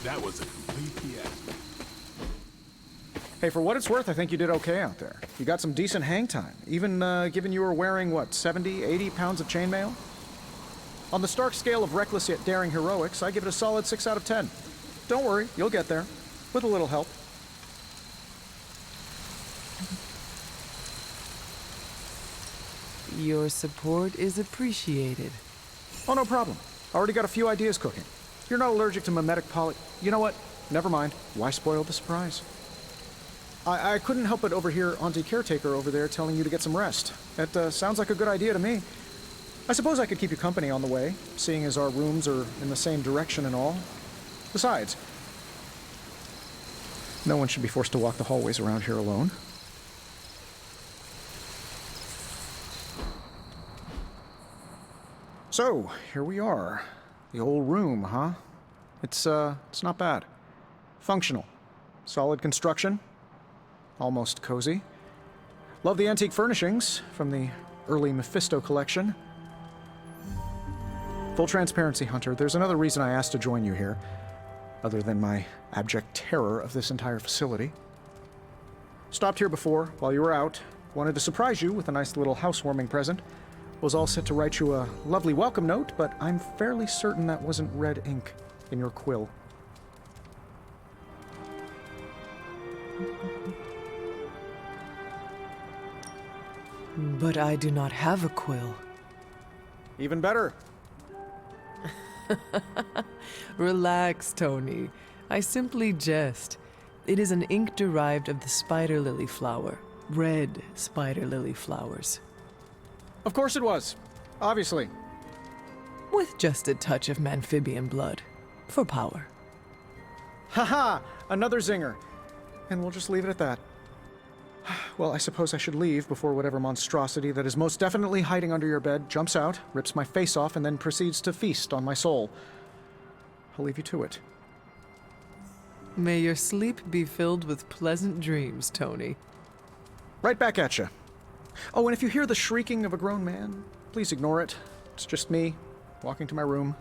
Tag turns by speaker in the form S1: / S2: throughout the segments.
S1: That was a complete fiasco.
S2: Hey, for what it's worth, I think you did okay out there. You got some decent hang time, even given you were wearing, what, 70, 80 pounds of chainmail? On the Stark scale of reckless yet daring heroics, I give it a solid 6 out of 10. Don't worry, you'll get there. With a little help.
S3: Your support is appreciated.
S2: Oh, no problem. Already got a few ideas cooking. You're not allergic to mimetic poly... You know what? Never mind. Why spoil the surprise? I couldn't help but overhear Auntie Caretaker over there telling you to get some rest. That sounds like a good idea to me. I suppose I could keep you company on the way, seeing as our rooms are in the same direction and all. Besides, no one should be forced to walk the hallways around here alone. So, here we are. The old room, huh? It's not bad. Functional. Solid construction. Almost cozy. Love the antique furnishings from the early Mephisto collection. Full transparency, Hunter, there's another reason I asked to join you here, other than my abject terror of this entire facility. Stopped here before, while you were out. Wanted to surprise you with a nice little housewarming present. Was all set to write you a lovely welcome note, but I'm fairly certain that wasn't red ink in your quill.
S3: But I do not have a quill.
S2: Even better.
S3: Relax, Tony. I simply jest. It is an ink derived of the spider lily flower. Red spider lily flowers.
S2: Of course it was. Obviously.
S3: With just a touch of amphibian blood. For power.
S2: Haha! Another zinger. And we'll just leave it at that. Well, I suppose I should leave before whatever monstrosity that is most definitely hiding under your bed jumps out, rips my face off, and then proceeds to feast on my soul. I'll leave you to it.
S3: May your sleep be filled with pleasant dreams, Tony.
S2: Right back at you. Oh, and if you hear the shrieking of a grown man, please ignore it. It's just me, walking to my room.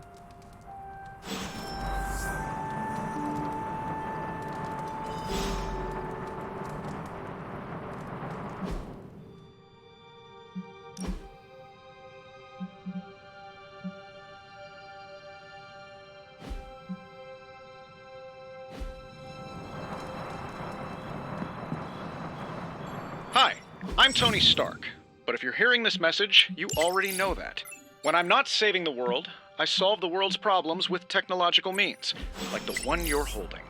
S2: Hi, I'm Tony Stark, but if you're hearing this message, you already know that. When I'm not saving the world, I solve the world's problems with technological means, like the one you're holding.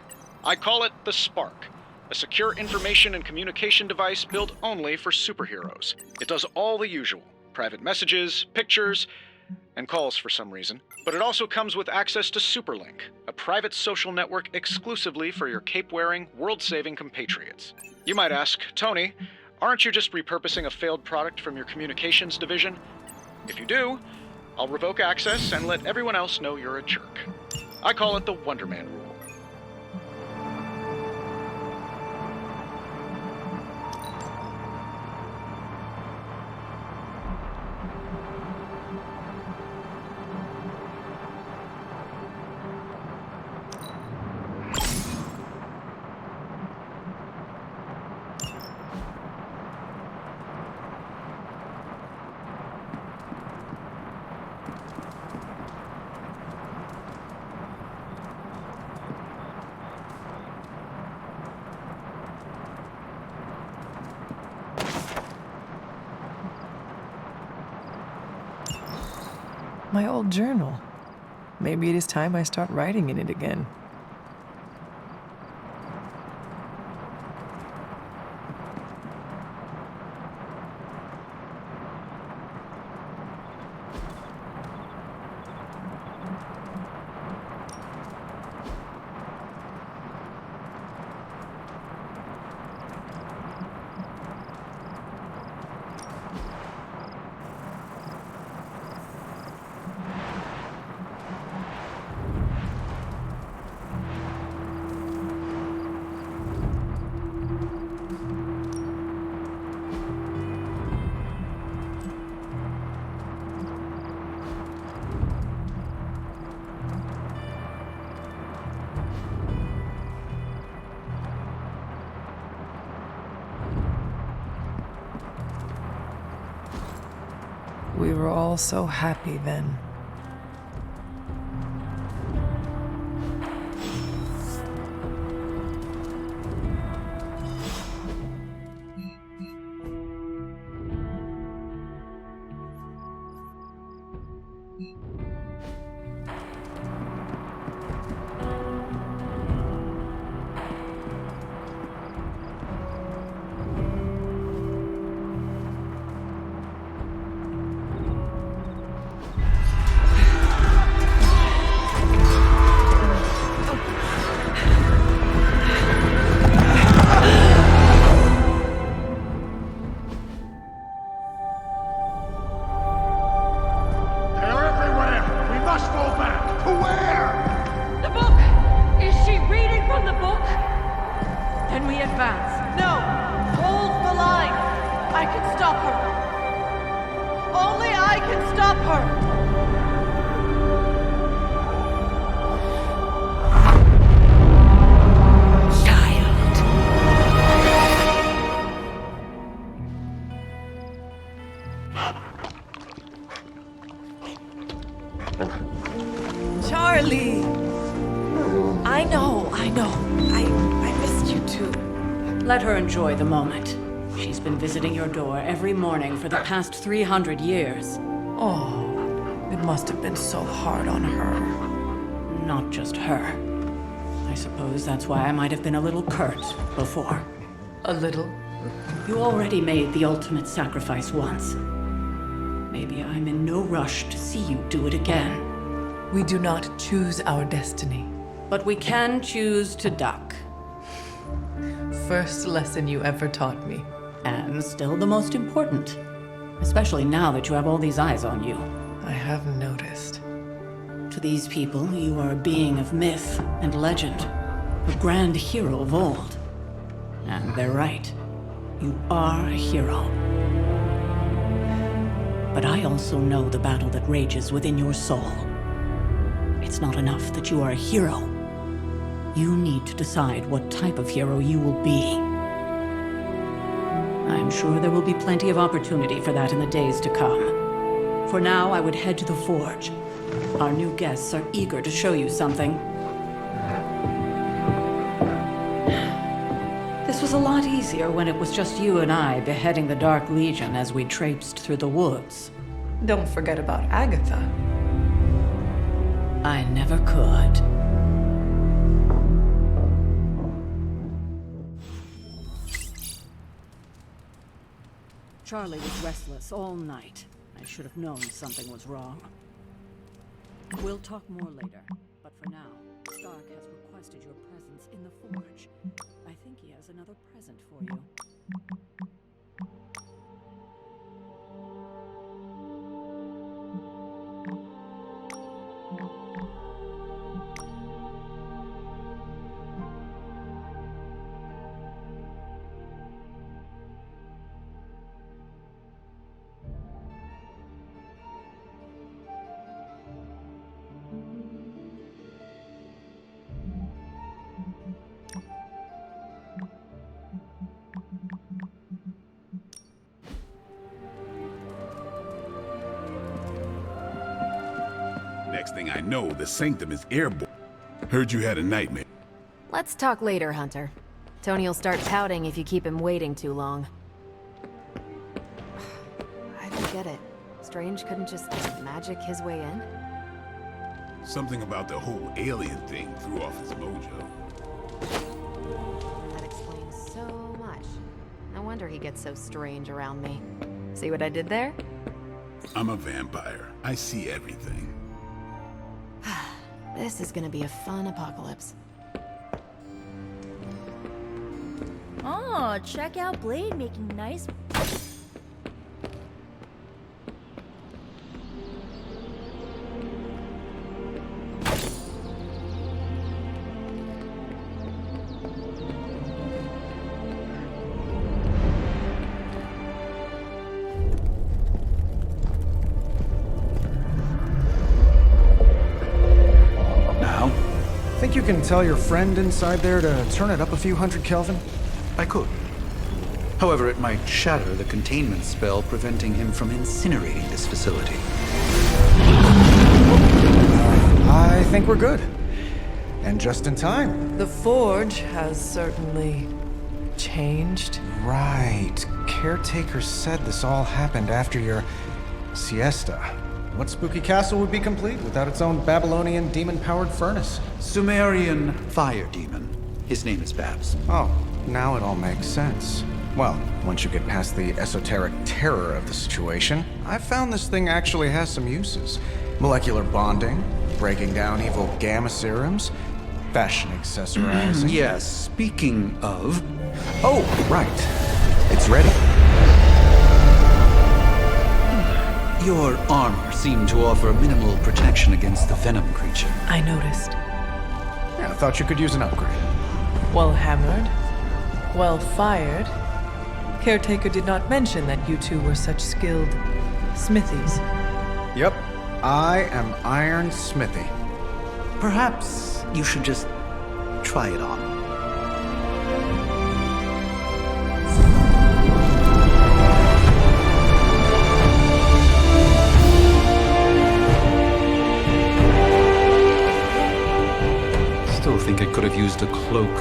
S2: I call it the Spark, a secure information and communication device built only for superheroes. It does all the usual, private messages, pictures, and calls for some reason. But it also comes with access to Superlink, a private social network exclusively for your cape-wearing, world-saving compatriots. You might ask, Tony, aren't you just repurposing a failed product from your communications division? If you do, I'll revoke access and let everyone else know you're a jerk. I call it the Wonder Man rule.
S3: My old journal. Maybe it is time I start writing in it again. were all so happy then.
S1: They're everywhere! We must fall back! To where?
S4: The book! Is she reading from the book? Then we advance. No! Hold the line! I can stop her! Only I can stop her!
S3: Charlie!
S4: I know. I missed you too. Let her enjoy the moment. She's been visiting your door every morning for the past 300 years.
S3: Oh, it must have been so hard on her.
S4: Not just her. I suppose that's why I might have been a little curt before.
S3: A little?
S4: You already made the ultimate sacrifice once. Maybe I'm in no rush to see you do it again.
S3: We do not choose our destiny.
S4: But we can choose to duck.
S3: First lesson you ever taught me.
S4: And still the most important. Especially now that you have all these eyes on you.
S3: I have noticed.
S4: To these people, you are a being of myth and legend. A grand hero of old. And they're right. You are a hero. But I also know the battle that rages within your soul. It's not enough that you are a hero. You need to decide what type of hero you will be. I'm sure there will be plenty of opportunity for that in the days to come. For now, I would head to the forge. Our new guests are eager to show you something. This was a lot easier when it was just you and I beheading the Dark Legion as we traipsed through the woods.
S3: Don't forget about Agatha.
S4: I never could. Charlie was restless all night. I should have known something was wrong. We'll talk more later, but for now, Stark has requested your presence in the forge. I think he has another present for you.
S1: Next thing I know, the Sanctum is airborne. Heard you had a nightmare.
S5: Let's talk later, Hunter. Tony'll start pouting if you keep him waiting too long. I don't get it. Strange couldn't just magic his way in?
S1: Something about the whole alien thing threw off his mojo.
S5: That explains so much. No wonder he gets so strange around me. See what I did there?
S1: I'm a vampire. I see everything.
S5: This is gonna be a fun apocalypse.
S6: Oh, check out Blade making nice.
S7: Think you can tell your friend inside there to turn it up a few hundred Kelvin?
S8: I could.
S7: However, it might shatter the containment spell preventing him from incinerating this facility.
S8: I think we're good. And just in time.
S3: The Forge has certainly changed.
S8: Right. Caretaker said this all happened after your siesta. What spooky castle would be complete without its own Babylonian demon-powered furnace?
S7: Sumerian fire demon. His name is Babs.
S8: Oh, now it all makes sense. Well, once you get past the esoteric terror of the situation, I've found this thing actually has some uses. Molecular bonding, breaking down evil gamma serums, fashion accessorizing.
S7: Yes, speaking of...
S8: Oh, right. It's ready.
S7: Your armor seemed to offer minimal protection against the venom creature.
S3: I noticed.
S8: Yeah, I thought you could use an upgrade.
S3: Well hammered, well fired. Caretaker did not mention that you two were such skilled smithies.
S8: Yep, I am Iron Smithy.
S7: Perhaps you should just try it on. Still think it could have used a cloak.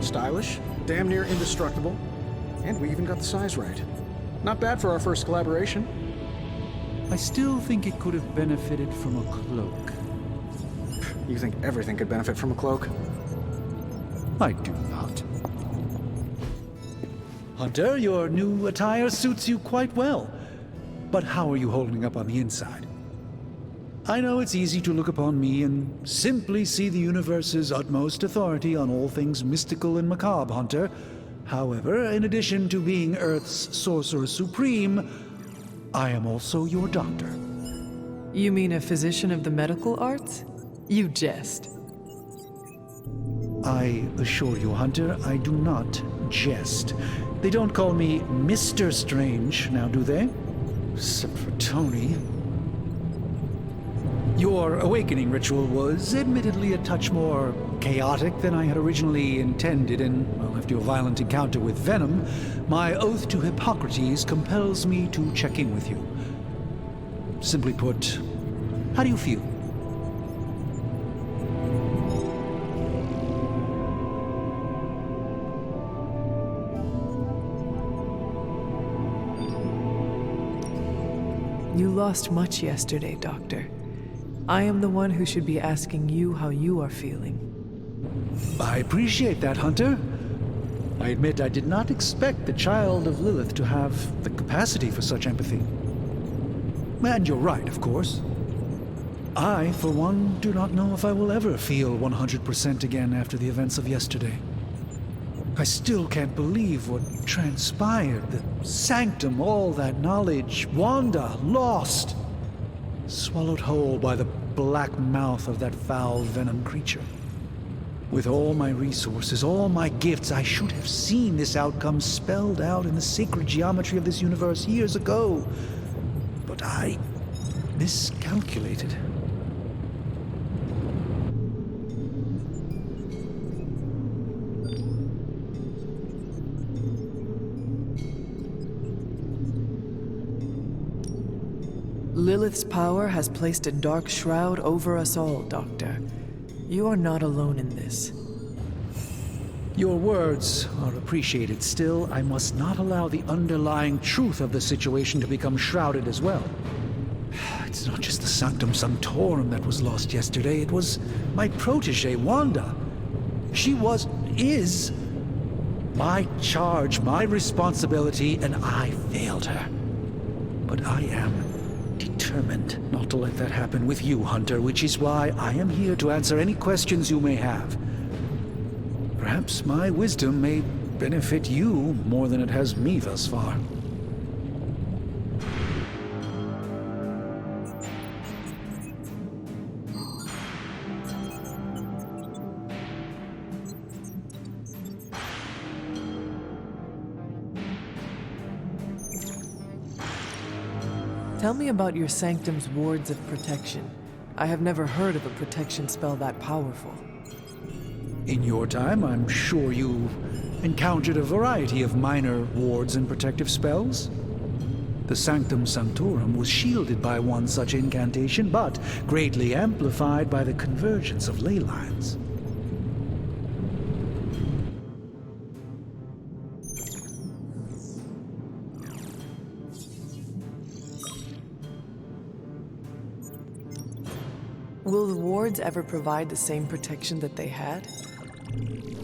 S8: Stylish, damn near indestructible, and we even got the size right. Not bad for our first collaboration.
S9: I still think it could have benefited from a cloak.
S8: You think everything could benefit from a cloak?
S9: I do not. Hunter, your new attire suits you quite well. But how are you holding up on the inside? I know it's easy to look upon me and simply see the universe's utmost authority on all things mystical and macabre, Hunter. However, in addition to being Earth's sorcerer supreme, I am also your doctor.
S3: You mean a physician of the medical arts? You jest.
S9: I assure you, Hunter, I do not jest. They don't call me Mr. Strange, now do they? Except for Tony. Your awakening ritual was admittedly a touch more chaotic than I had originally intended, and, well, after your violent encounter with Venom, my oath to Hippocrates compels me to check in with you. Simply put, how do you feel?
S3: You lost much yesterday, Doctor. I am the one who should be asking you how you are feeling.
S9: I appreciate that, Hunter. I admit I did not expect the child of Lilith to have the capacity for such empathy. And you're right, of course. I, for one, do not know if I will ever feel 100% again after the events of yesterday. I still can't believe what transpired. The sanctum, all that knowledge, Wanda, lost. Swallowed whole by the black mouth of that foul venom creature. With all my resources, all my gifts, I should have seen this outcome spelled out in the sacred geometry of this universe years ago. But I miscalculated.
S3: Lilith's power has placed a dark shroud over us all, Doctor. You are not alone in this.
S9: Your words are appreciated. Still, I must not allow the underlying truth of the situation to become shrouded as well. It's not just the Sanctum Sanctorum that was lost yesterday. It was my protege, Wanda. She is my charge, my responsibility, and I failed her. But I am determined not to let that happen with you, Hunter, which is why I am here to answer any questions you may have. Perhaps my wisdom may benefit you more than it has me thus far.
S3: Tell me about your sanctum's wards of protection. I have never heard of a protection spell that powerful.
S9: In your time, I'm sure you encountered a variety of minor wards and protective spells. The Sanctum Sanctorum was shielded by one such incantation, but greatly amplified by the convergence of ley lines.
S3: Will the wards ever provide the same protection that they had?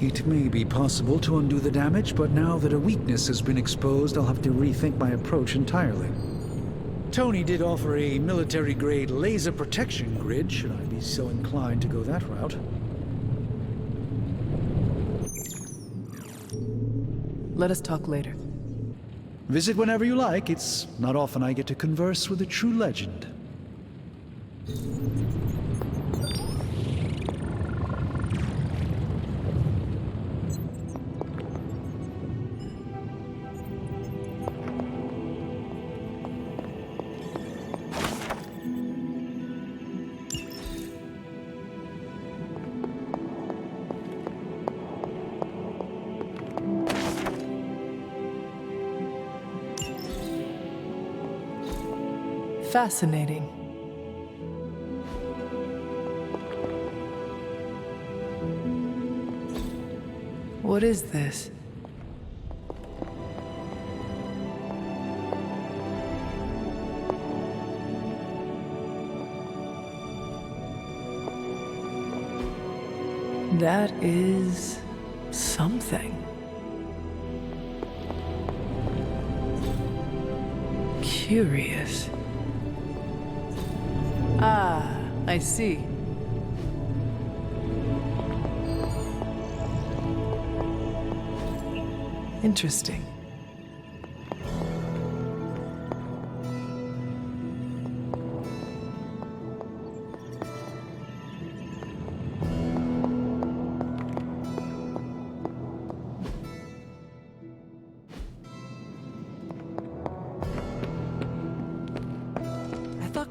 S9: It may be possible to undo the damage, but now that a weakness has been exposed, I'll have to rethink my approach entirely. Tony did offer a military-grade laser protection grid, should I be so inclined to go that route.
S3: Let us talk later.
S9: Visit whenever you like. It's not often I get to converse with a true legend.
S3: Fascinating. What is this? That is something. Curious. Ah, I see. Interesting.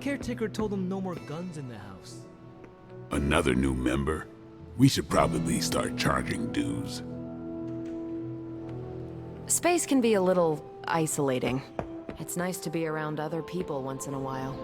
S10: Caretaker told him no more guns in the house.
S1: Another new member? We should probably start charging dues.
S5: Space can be a little isolating. It's nice to be around other people once in a while.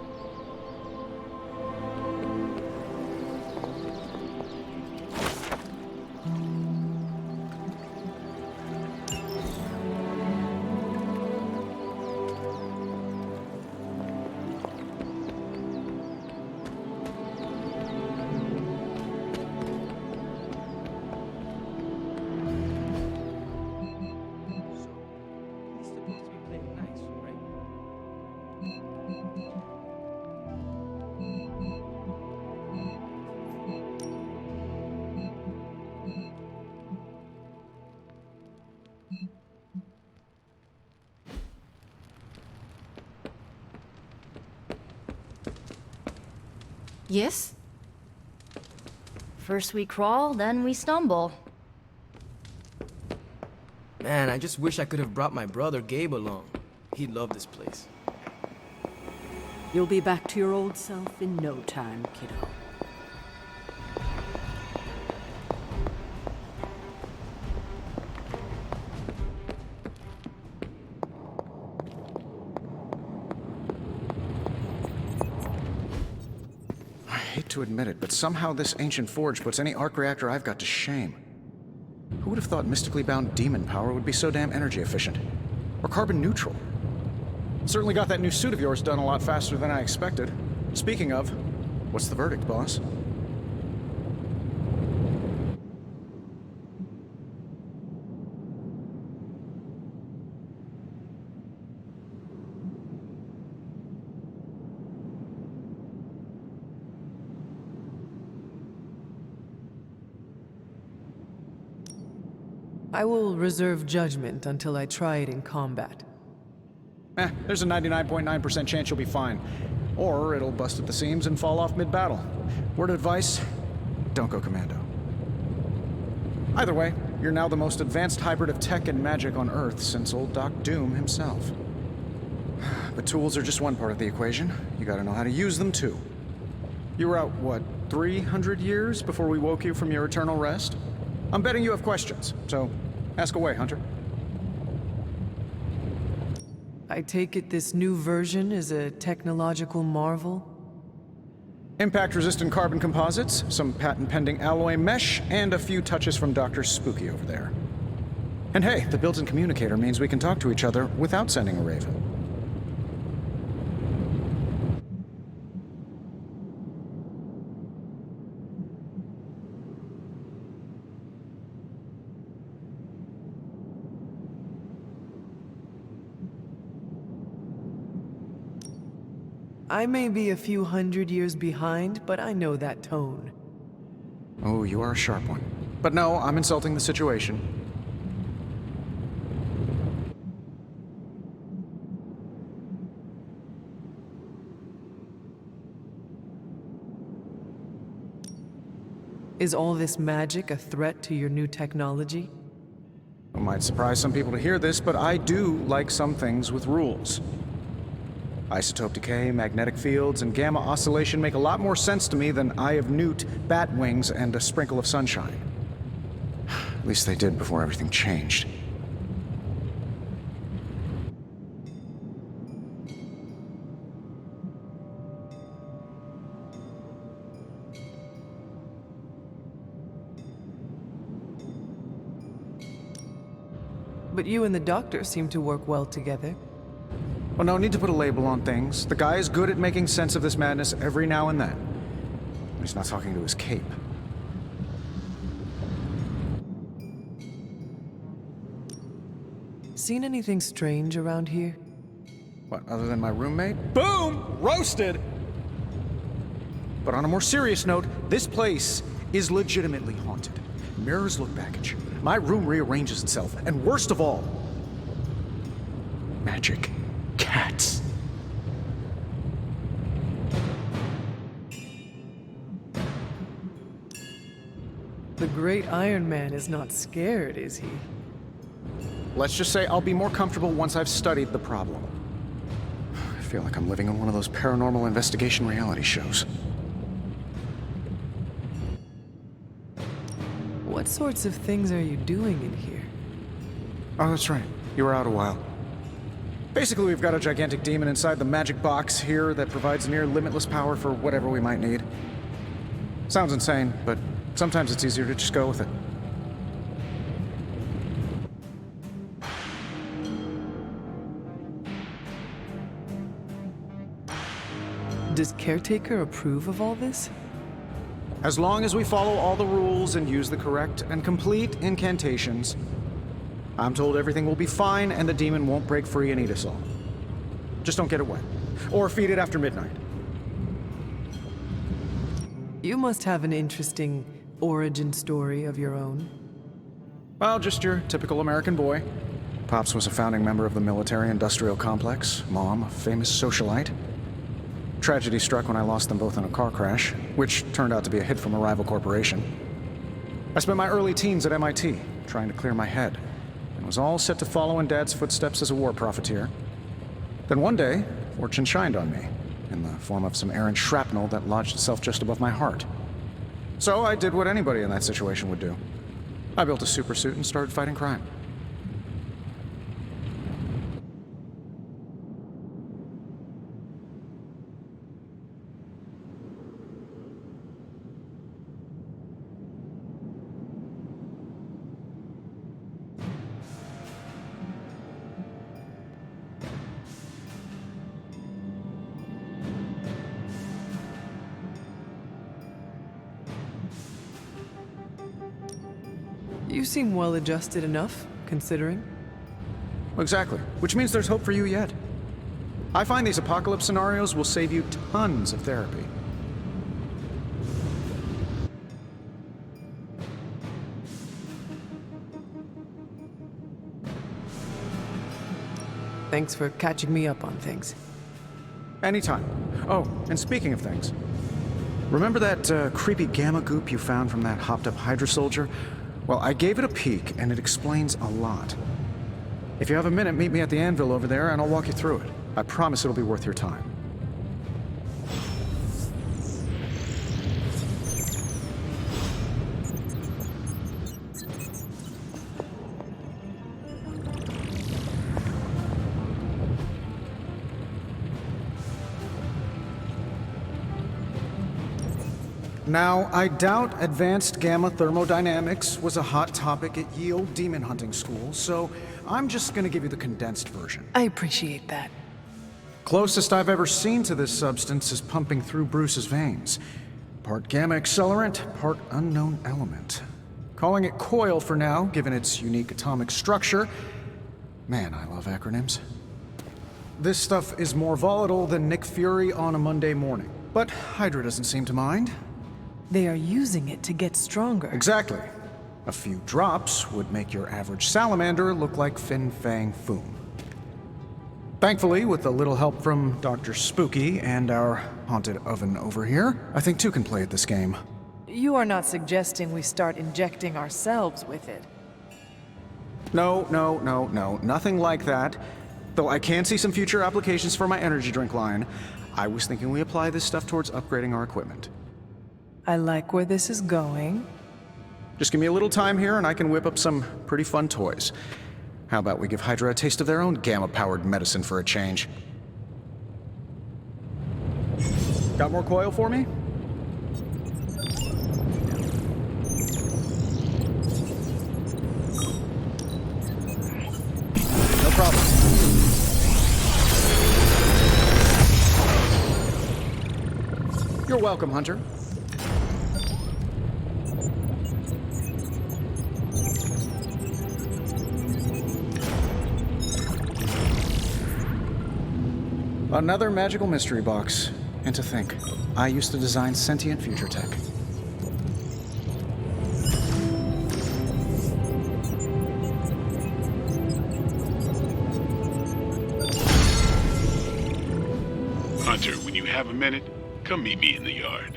S6: Yes? First we crawl, then we stumble.
S10: Man, I just wish I could have brought my brother Gabe along. He'd love this place.
S4: You'll be back to your old self in no time, kiddo.
S8: I hate to admit it, but somehow this ancient forge puts any arc reactor I've got to shame. Who would have thought mystically bound demon power would be so damn energy efficient? Or carbon neutral? Certainly got that new suit of yours done a lot faster than I expected. Speaking of, what's the verdict, boss?
S3: I will reserve judgment until I try it in combat.
S8: There's a 99.9% chance you'll be fine. Or it'll bust at the seams and fall off mid-battle. Word of advice, don't go commando. Either way, you're now the most advanced hybrid of tech and magic on Earth since old Doc Doom himself. But tools are just one part of the equation. You gotta know how to use them too. You were out, what, 300 years before we woke you from your eternal rest? I'm betting you have questions, so ask away, Hunter.
S3: I take it this new version is a technological marvel?
S8: Impact-resistant carbon composites, some patent-pending alloy mesh, and a few touches from Dr. Spooky over there. And hey, the built-in communicator means we can talk to each other without sending a raven.
S3: I may be a few hundred years behind, but I know that tone.
S8: Oh, you are a sharp one. But no, I'm insulting the situation.
S3: Is all this magic a threat to your new technology?
S8: It might surprise some people to hear this, but I do like some things with rules. Isotope decay, magnetic fields, and gamma oscillation make a lot more sense to me than Eye of Newt, bat wings, and a sprinkle of sunshine. At least they did before everything changed.
S3: But you and the doctor seem to work well together.
S8: Well, no need to put a label on things. The guy is good at making sense of this madness every now and then. He's not talking to his cape.
S3: Seen anything strange around here?
S8: What, other than my roommate? Boom! Roasted! But on a more serious note, this place is legitimately haunted. Mirrors look back at you. My room rearranges itself. And worst of all, magic cats.
S3: The great Iron Man is not scared, is he?
S8: Let's just say I'll be more comfortable once I've studied the problem. I feel like I'm living in one of those paranormal investigation reality shows.
S3: What sorts of things are you doing in here?
S8: Oh, that's right. You were out a while. Basically, we've got a gigantic demon inside the magic box here that provides near limitless power for whatever we might need. Sounds insane, but sometimes it's easier to just go with it.
S3: Does Caretaker approve of all this?
S8: As long as we follow all the rules and use the correct and complete incantations, I'm told everything will be fine and the demon won't break free and eat us all. Just don't get it wet. Or feed it after midnight.
S3: You must have an interesting origin story of your own.
S8: Well, just your typical American boy. Pops was a founding member of the military-industrial complex. Mom, a famous socialite. Tragedy struck when I lost them both in a car crash, which turned out to be a hit from a rival corporation. I spent my early teens at MIT, trying to clear my head, and was all set to follow in Dad's footsteps as a war profiteer. Then one day, fortune shined on me, in the form of some errant shrapnel that lodged itself just above my heart. So I did what anybody in that situation would do. I built a supersuit and started fighting crime.
S3: You seem well adjusted enough, considering.
S8: Exactly, which means there's hope for you yet. I find these apocalypse scenarios will save you tons of therapy.
S3: Thanks for catching me up on things.
S8: Anytime. Oh, and speaking of things, remember that creepy gamma goop you found from that hopped-up Hydra soldier? Well, I gave it a peek, and it explains a lot. If you have a minute, meet me at the anvil over there, and I'll walk you through it. I promise it'll be worth your time. Now, I doubt advanced gamma thermodynamics was a hot topic at Yield Demon Hunting School, so I'm just gonna give you the condensed version.
S3: I appreciate that.
S8: Closest I've ever seen to this substance is pumping through Bruce's veins. Part gamma accelerant, part unknown element. Calling it Coil for now, given its unique atomic structure. Man, I love acronyms. This stuff is more volatile than Nick Fury on a Monday morning. But Hydra doesn't seem to mind.
S3: They are using it to get stronger.
S8: Exactly. A few drops would make your average salamander look like Fin Fang Foom. Thankfully, with a little help from Dr. Spooky and our haunted oven over here, I think two can play at this game.
S3: You are not suggesting we start injecting ourselves with it.
S8: No, nothing like that. Though I can see some future applications for my energy drink line. I was thinking we apply this stuff towards upgrading our equipment.
S3: I like where this is going.
S8: Just give me a little time here and I can whip up some pretty fun toys. How about we give Hydra a taste of their own gamma-powered medicine for a change? Got more coil for me? No problem. You're welcome, Hunter. Another magical mystery box. And to think, I used to design sentient future tech.
S1: Hunter, when you have a minute, come meet me in the yard.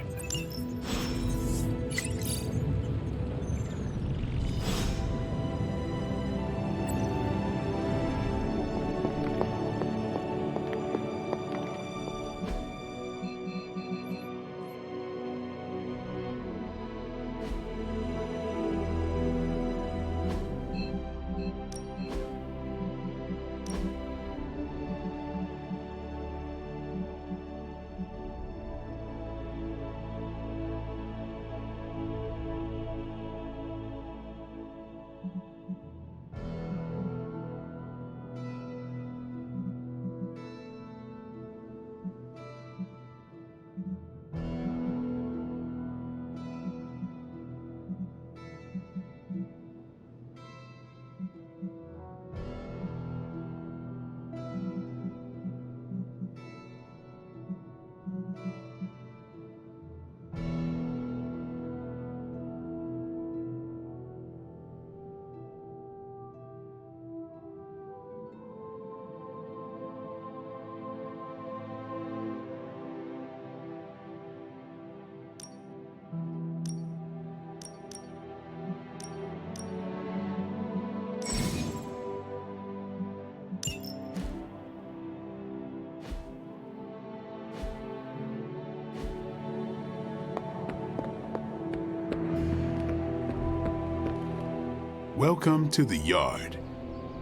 S1: Welcome to the yard.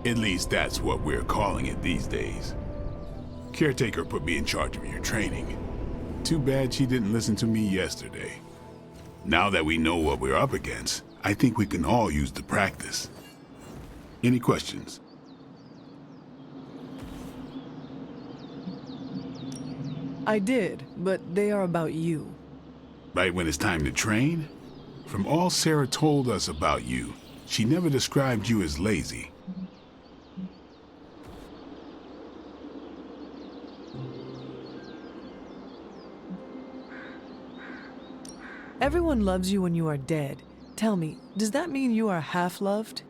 S1: At least that's what we're calling it these days. Caretaker put me in charge of your training. Too bad she didn't listen to me yesterday. Now that we know what we're up against, I think we can all use the practice. Any questions?
S3: I did, but they are about you.
S1: Right when it's time to train? From all Sarah told us about you, she never described you as lazy.
S3: Everyone loves you when you are dead. Tell me, does that mean you are half-loved?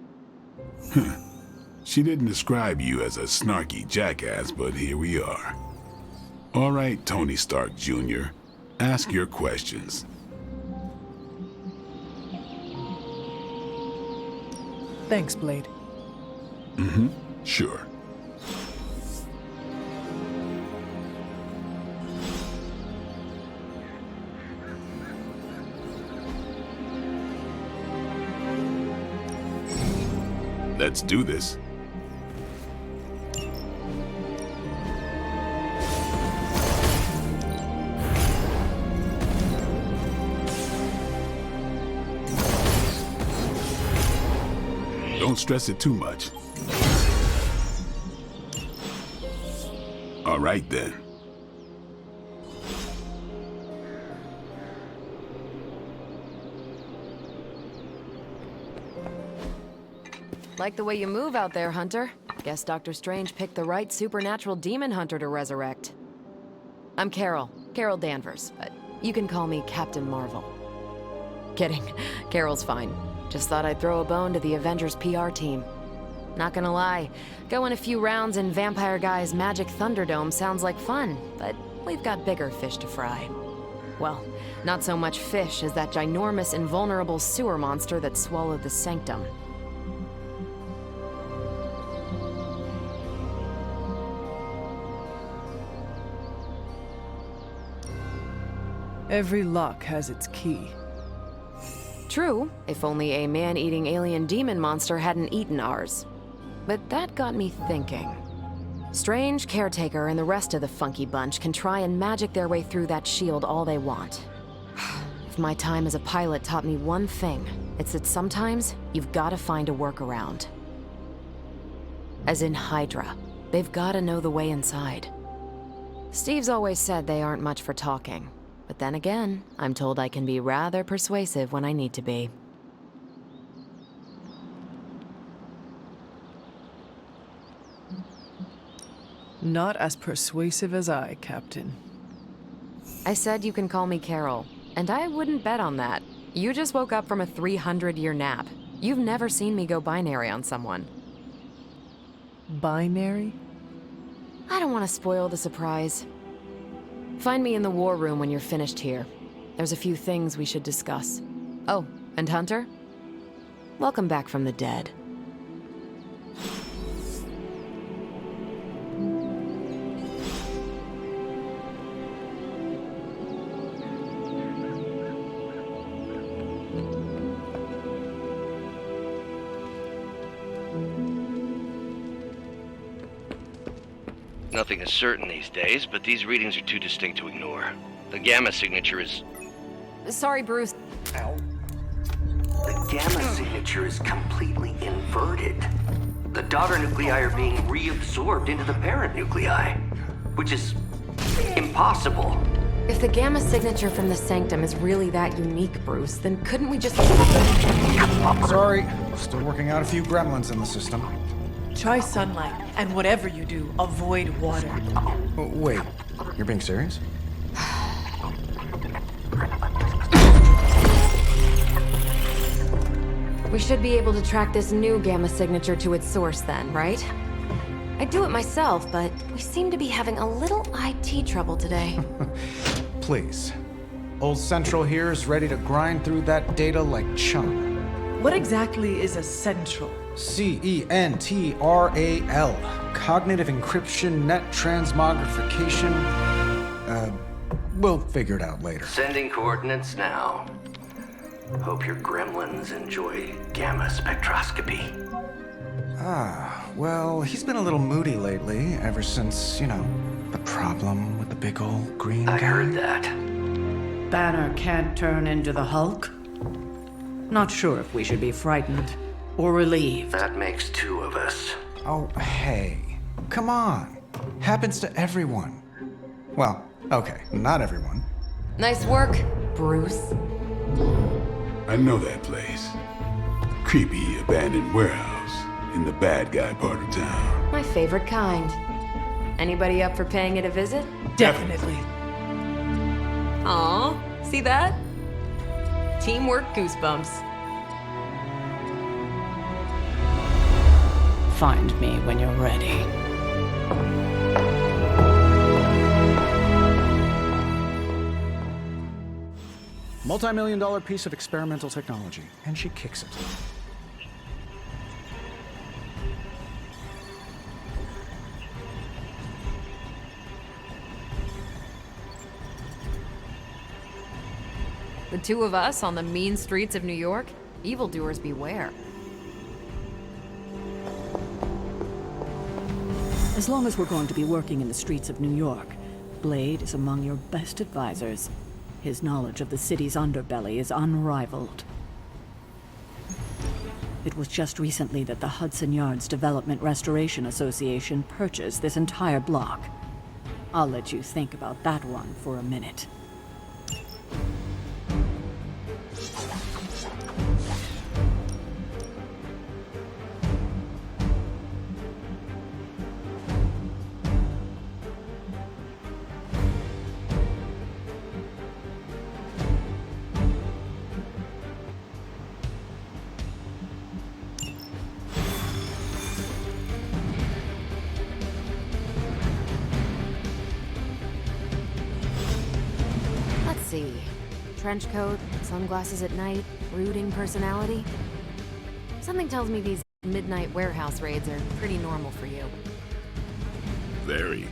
S1: She didn't describe you as a snarky jackass, but here we are. All right, Tony Stark Jr., ask your questions.
S3: Thanks, Blade.
S1: Sure. Let's do this. stress it too much. All right, then.
S5: Like the way you move out there, Hunter. Guess Dr. Strange picked the right supernatural demon hunter to resurrect. I'm Carol Danvers, but you can call me Captain Marvel. Kidding, Carol's fine. Just thought I'd throw a bone to the Avengers PR team. Not gonna lie, going a few rounds in Vampire Guy's Magic Thunderdome sounds like fun, but we've got bigger fish to fry. Well, not so much fish as that ginormous, invulnerable sewer monster that swallowed the Sanctum.
S3: Every lock has its key.
S5: True, if only a man-eating alien demon monster hadn't eaten ours. But that got me thinking. Strange, Caretaker, and the rest of the funky bunch can try and magic their way through that shield all they want. If my time as a pilot taught me one thing, it's that sometimes you've got to find a workaround. As in Hydra, they've got to know the way inside. Steve's always said they aren't much for talking. But then again, I'm told I can be rather persuasive when I need to be.
S3: Not as persuasive as I, Captain.
S5: I said you can call me Carol, and I wouldn't bet on that. You just woke up from a 300-year nap. You've never seen me go binary on someone.
S3: Binary?
S5: I don't want to spoil the surprise. Find me in the war room when you're finished here. There's a few things we should discuss. Oh, and Hunter? Welcome back from the dead.
S11: Nothing is certain these days, but these readings are too distinct to ignore. The gamma signature is...
S5: Sorry, Bruce.
S11: Ow.
S12: The gamma signature is completely inverted. The daughter nuclei are being reabsorbed into the parent nuclei, which is impossible.
S5: If the gamma signature from the Sanctum is really that unique, Bruce, then couldn't we just...
S8: Sorry, still working out a few gremlins in the system.
S13: Try sunlight, and whatever you do, avoid water.
S8: Wait, you're being serious?
S5: We should be able to track this new gamma signature to its source then, right? I'd do it myself, but we seem to be having a little IT trouble today.
S8: Please. Old Central here is ready to grind through that data like chum.
S13: What exactly is a central?
S8: CENTRAL. Cognitive encryption, net transmogrification. We'll figure it out later.
S12: Sending coordinates now. Hope your gremlins enjoy gamma spectroscopy.
S8: Well, he's been a little moody lately, ever since, the problem with the big old green guy.
S12: I heard that.
S4: Banner can't turn into the Hulk? Not sure if we should be frightened or relieved.
S12: That makes two of us.
S8: Oh, hey. Come on. Happens to everyone. Well, okay, not everyone.
S5: Nice work, Bruce.
S1: I know that place. Creepy abandoned warehouse in the bad guy part of town.
S5: My favorite kind. Anybody up for paying it a visit?
S13: Definitely.
S5: Aw, see that? Teamwork goosebumps.
S4: Find me when you're ready.
S8: Multi-million-dollar piece of experimental technology, and she kicks it.
S5: The two of us on the mean streets of New York? Evildoers beware.
S4: As long as we're going to be working in the streets of New York, Blade is among your best advisors. His knowledge of the city's underbelly is unrivaled. It was just recently that the Hudson Yards Development Restoration Association purchased this entire block. I'll let you think about that one for a minute.
S5: See. Trench coat, sunglasses at night, brooding personality. Something tells me these midnight warehouse raids are pretty normal for you.
S1: Very.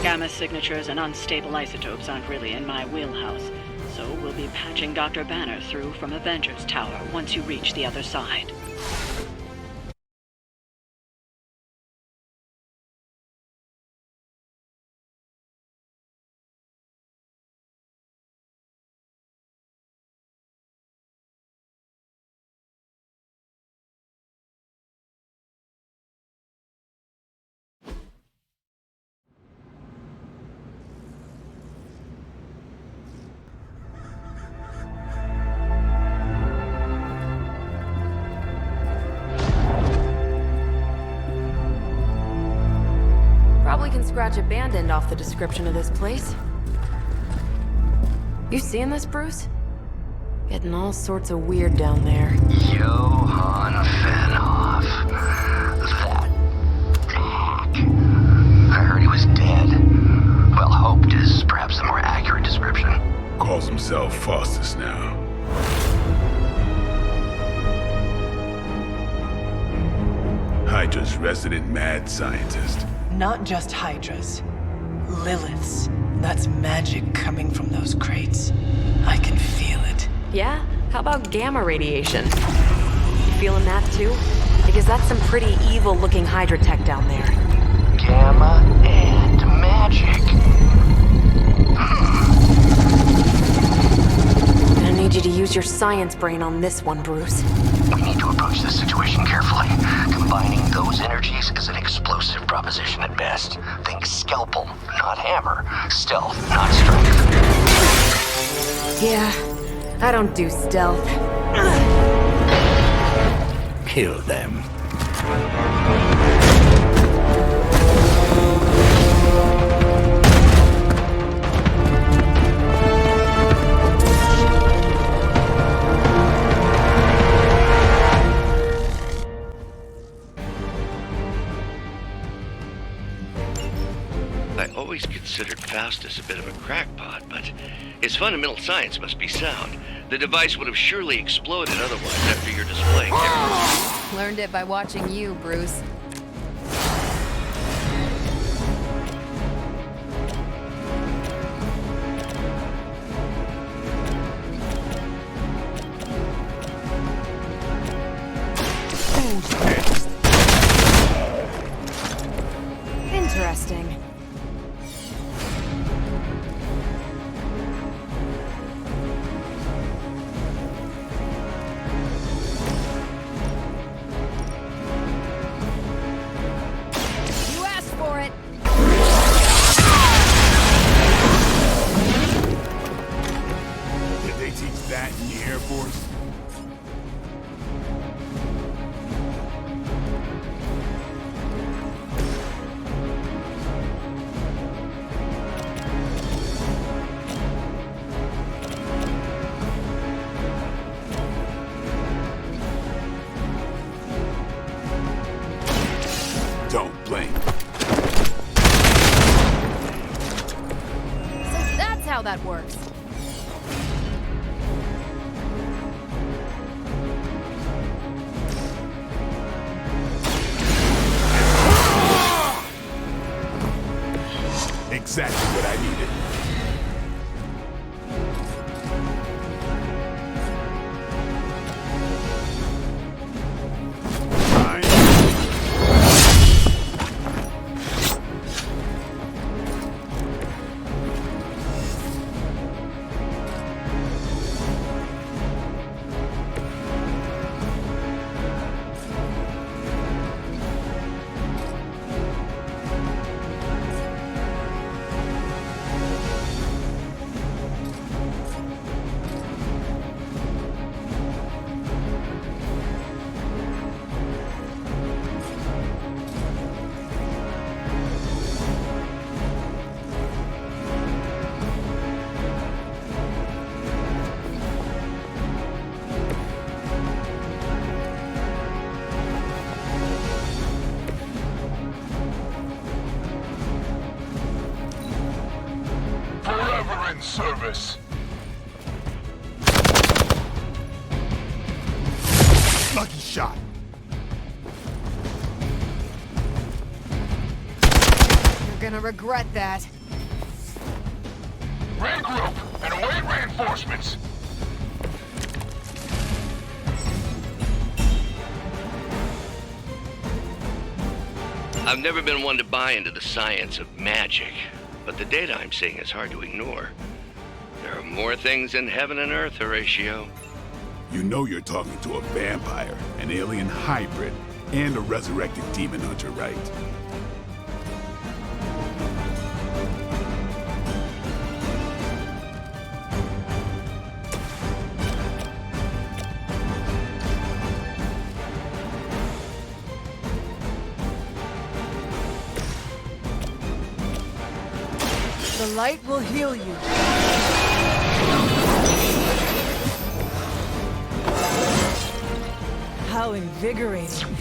S14: Gamma signatures and unstable isotopes aren't really in my wheelhouse. So we'll be patching Dr. Banner through from Avengers Tower once you reach the other side.
S5: Probably can scratch abandoned off the description of this place. You seeing this, Bruce? Getting all sorts of weird down there.
S12: Johann Fenhoff. That hack. I heard he was dead. Well, hoped is perhaps the more accurate description.
S1: Calls himself Faustus now. Hydra's resident mad scientist.
S13: Not just Hydra's. Lilith's. That's magic coming from those crates. I can feel it.
S5: Yeah? How about gamma radiation? You feeling that too? Because that's some pretty evil-looking Hydra tech down there.
S12: Gamma and magic.
S5: I need you to use your science brain on this one, Bruce.
S12: We need to approach this situation carefully. Combining those energies is an explosive proposition at best. Think scalpel, not hammer. Stealth, not strength.
S5: Yeah, I don't do stealth.
S7: Kill them.
S11: I always considered Faustus a bit of a crackpot, but his fundamental science must be sound. The device would have surely exploded otherwise after your display.
S5: Learned it by watching you, Bruce. Interesting. You asked for it.
S1: Did they teach that in the Air Force? Don't blame.
S5: So that's how that works.
S1: Exactly what I needed. service. Lucky shot.
S5: You're gonna regret that.
S1: Regroup and await reinforcements.
S11: I've never been one to buy into the science of magic, but the data I'm seeing is hard to ignore. There are more things in heaven and earth, Horatio.
S1: You know you're talking to a vampire, an alien hybrid, and a resurrected demon hunter, right?
S3: The light will heal you. How invigorating.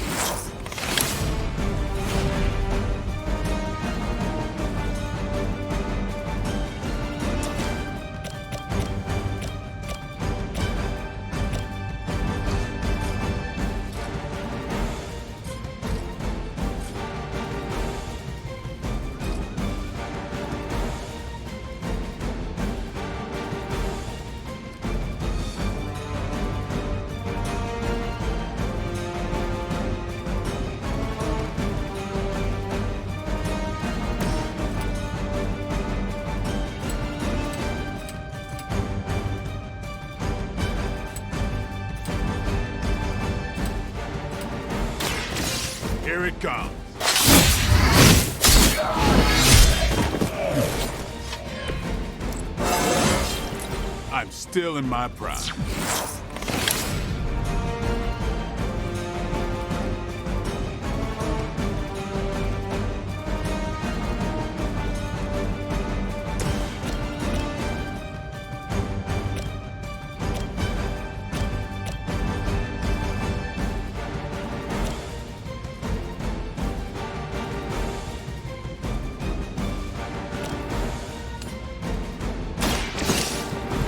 S1: Here it comes. I'm still in my prime.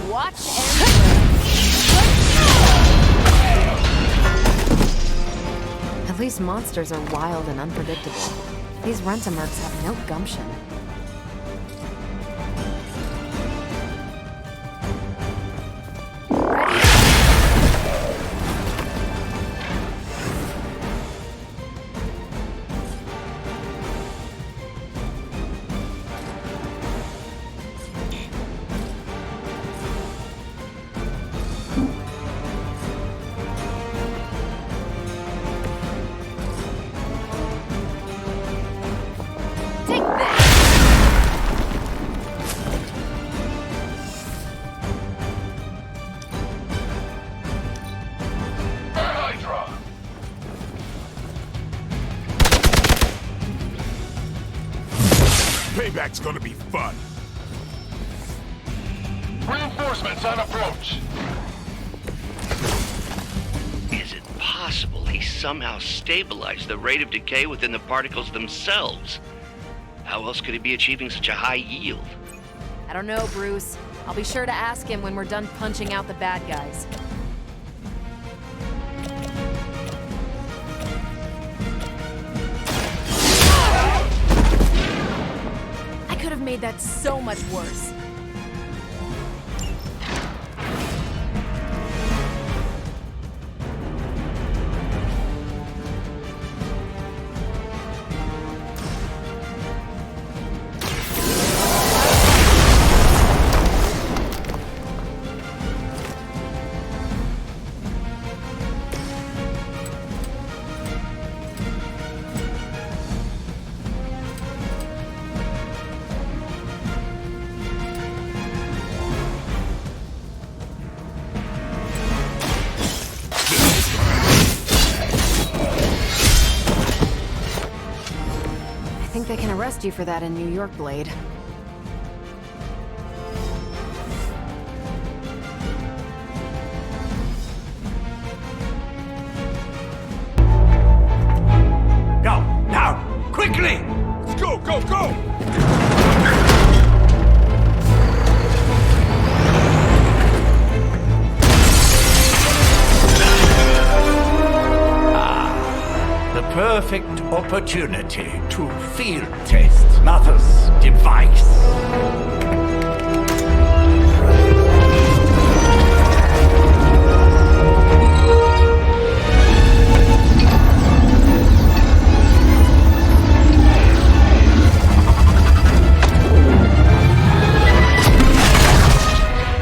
S5: Watch and learn. At least monsters are wild and unpredictable. These Rent-A-Mercs have no gumption.
S1: Payback's gonna be fun. Reinforcements on approach.
S11: Is it possible he somehow stabilized the rate of decay within the particles themselves? How else could he be achieving such a high yield?
S5: I don't know, Bruce. I'll be sure to ask him when we're done punching out the bad guys. I could have made that so much worse. I think they can arrest you for that in New York, Blade.
S15: Go! Now! Quickly!
S1: Let's go, go, go!
S15: perfect opportunity to field test Mother's device.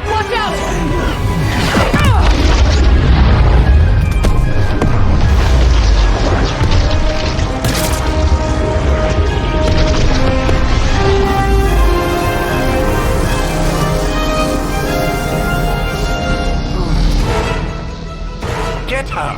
S5: Watch out!
S15: Get her!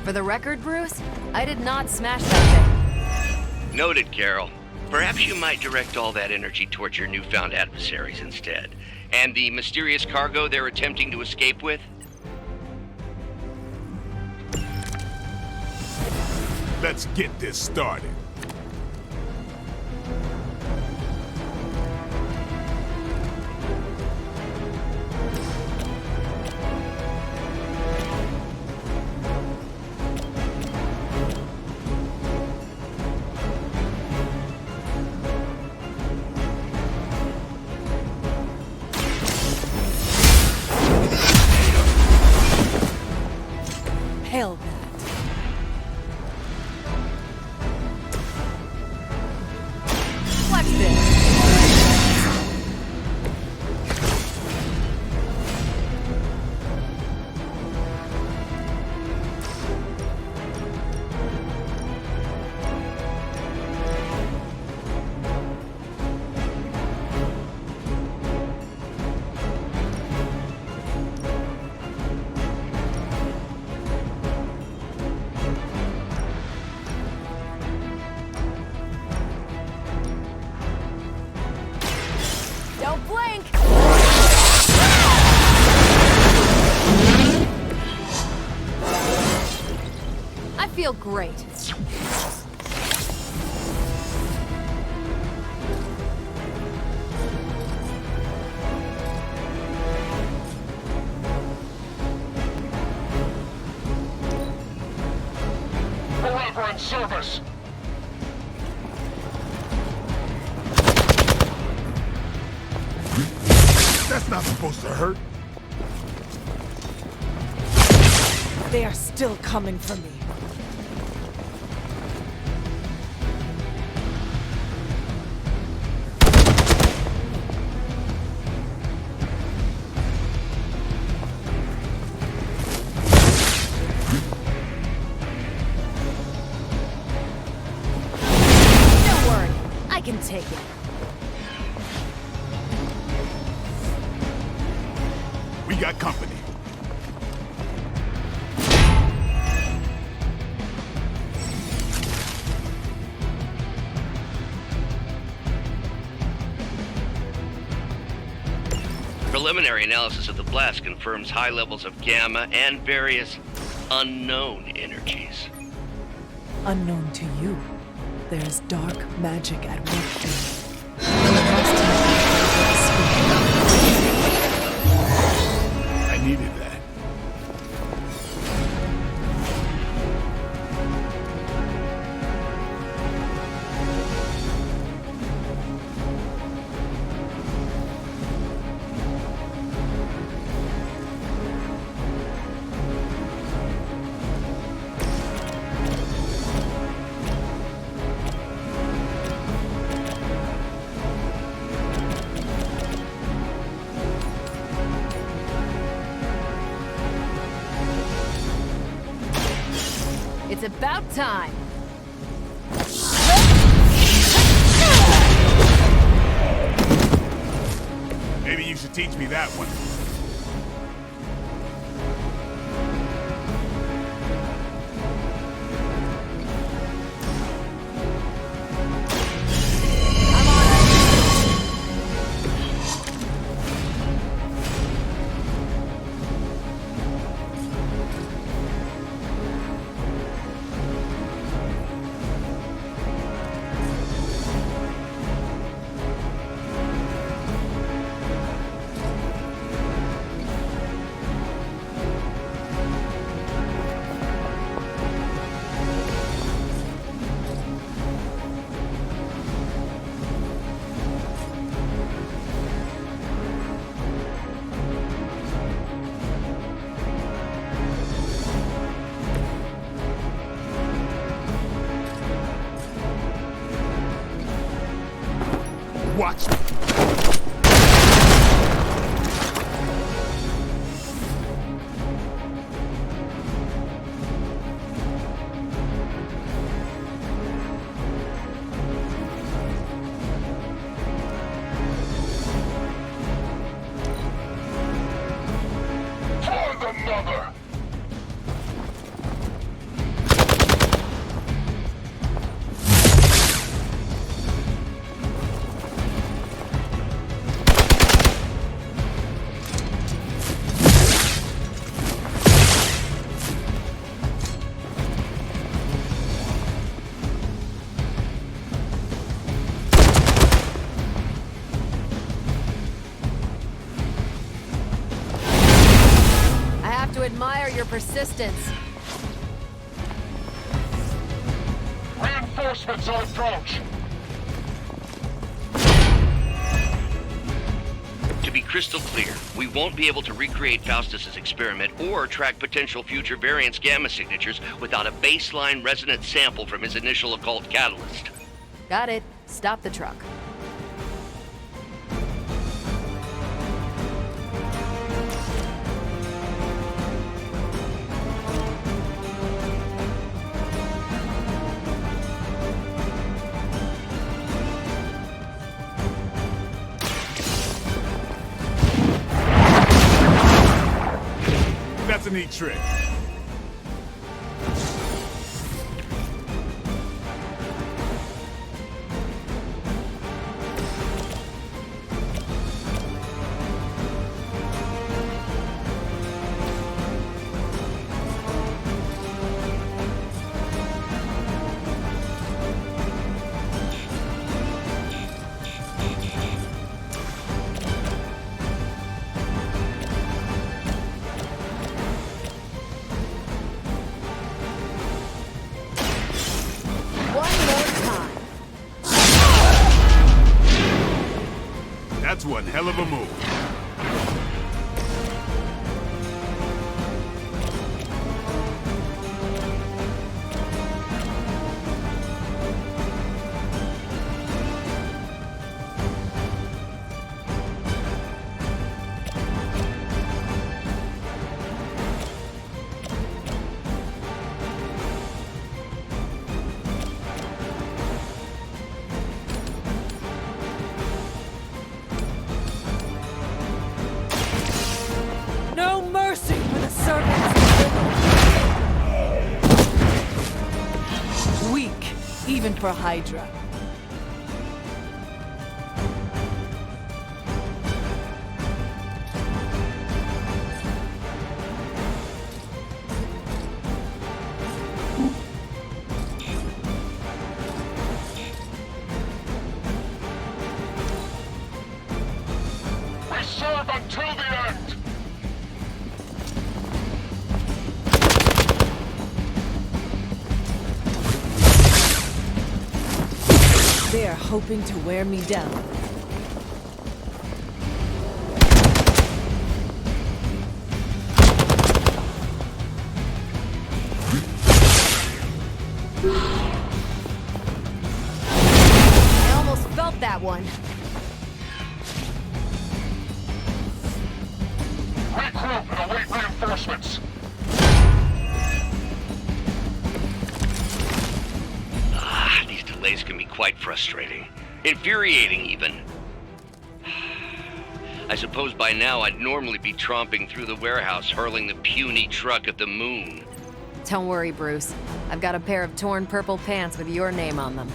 S5: For the record, Bruce, I did not smash that thing.
S11: Noted, Carol. Perhaps you might direct all that energy towards your newfound adversaries instead. And the mysterious cargo they're attempting to escape with?
S1: Let's get this started.
S4: Hell that.
S5: Watch this. Don't blink! I feel great.
S15: Elaborate service!
S1: That's not supposed to hurt.
S13: They are still coming for me.
S5: Don't worry, I can take it.
S1: We got company.
S11: Preliminary analysis of the blast confirms high levels of gamma and various unknown energies.
S3: Unknown to you, there is dark magic at work here.
S1: I needed that.
S5: It's about time.
S1: Maybe you should teach me that one.
S5: I'm on it.
S1: Watch me.
S15: For the mother!
S5: Admire your persistence.
S15: Reinforcements on approach!
S11: To be crystal clear, we won't be able to recreate Faustus's experiment or track potential future variants' gamma signatures without a baseline resonant sample from his initial occult catalyst.
S5: Got it. Stop the truck.
S1: That's a neat trick. That's one hell of a move.
S3: Even for Hydra.
S15: We serve until the end!
S3: They're hoping to wear me down.
S5: I almost felt that one.
S15: Regroup and await reinforcements!
S11: These delays can be quite frustrating. Infuriating, even. I suppose by now I'd normally be tromping through the warehouse hurling the puny truck at the moon.
S5: Don't worry, Bruce. I've got a pair of torn purple pants with your name on them.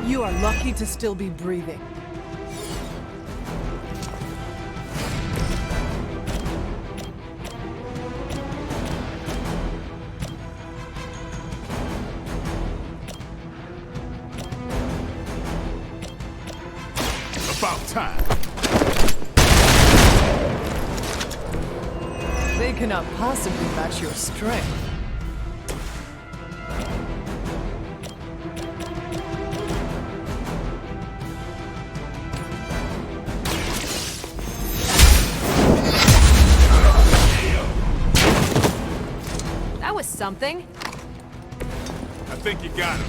S3: You are lucky to still be breathing.
S1: About time.
S3: They cannot possibly match your strength.
S5: That was something.
S1: I think you got him.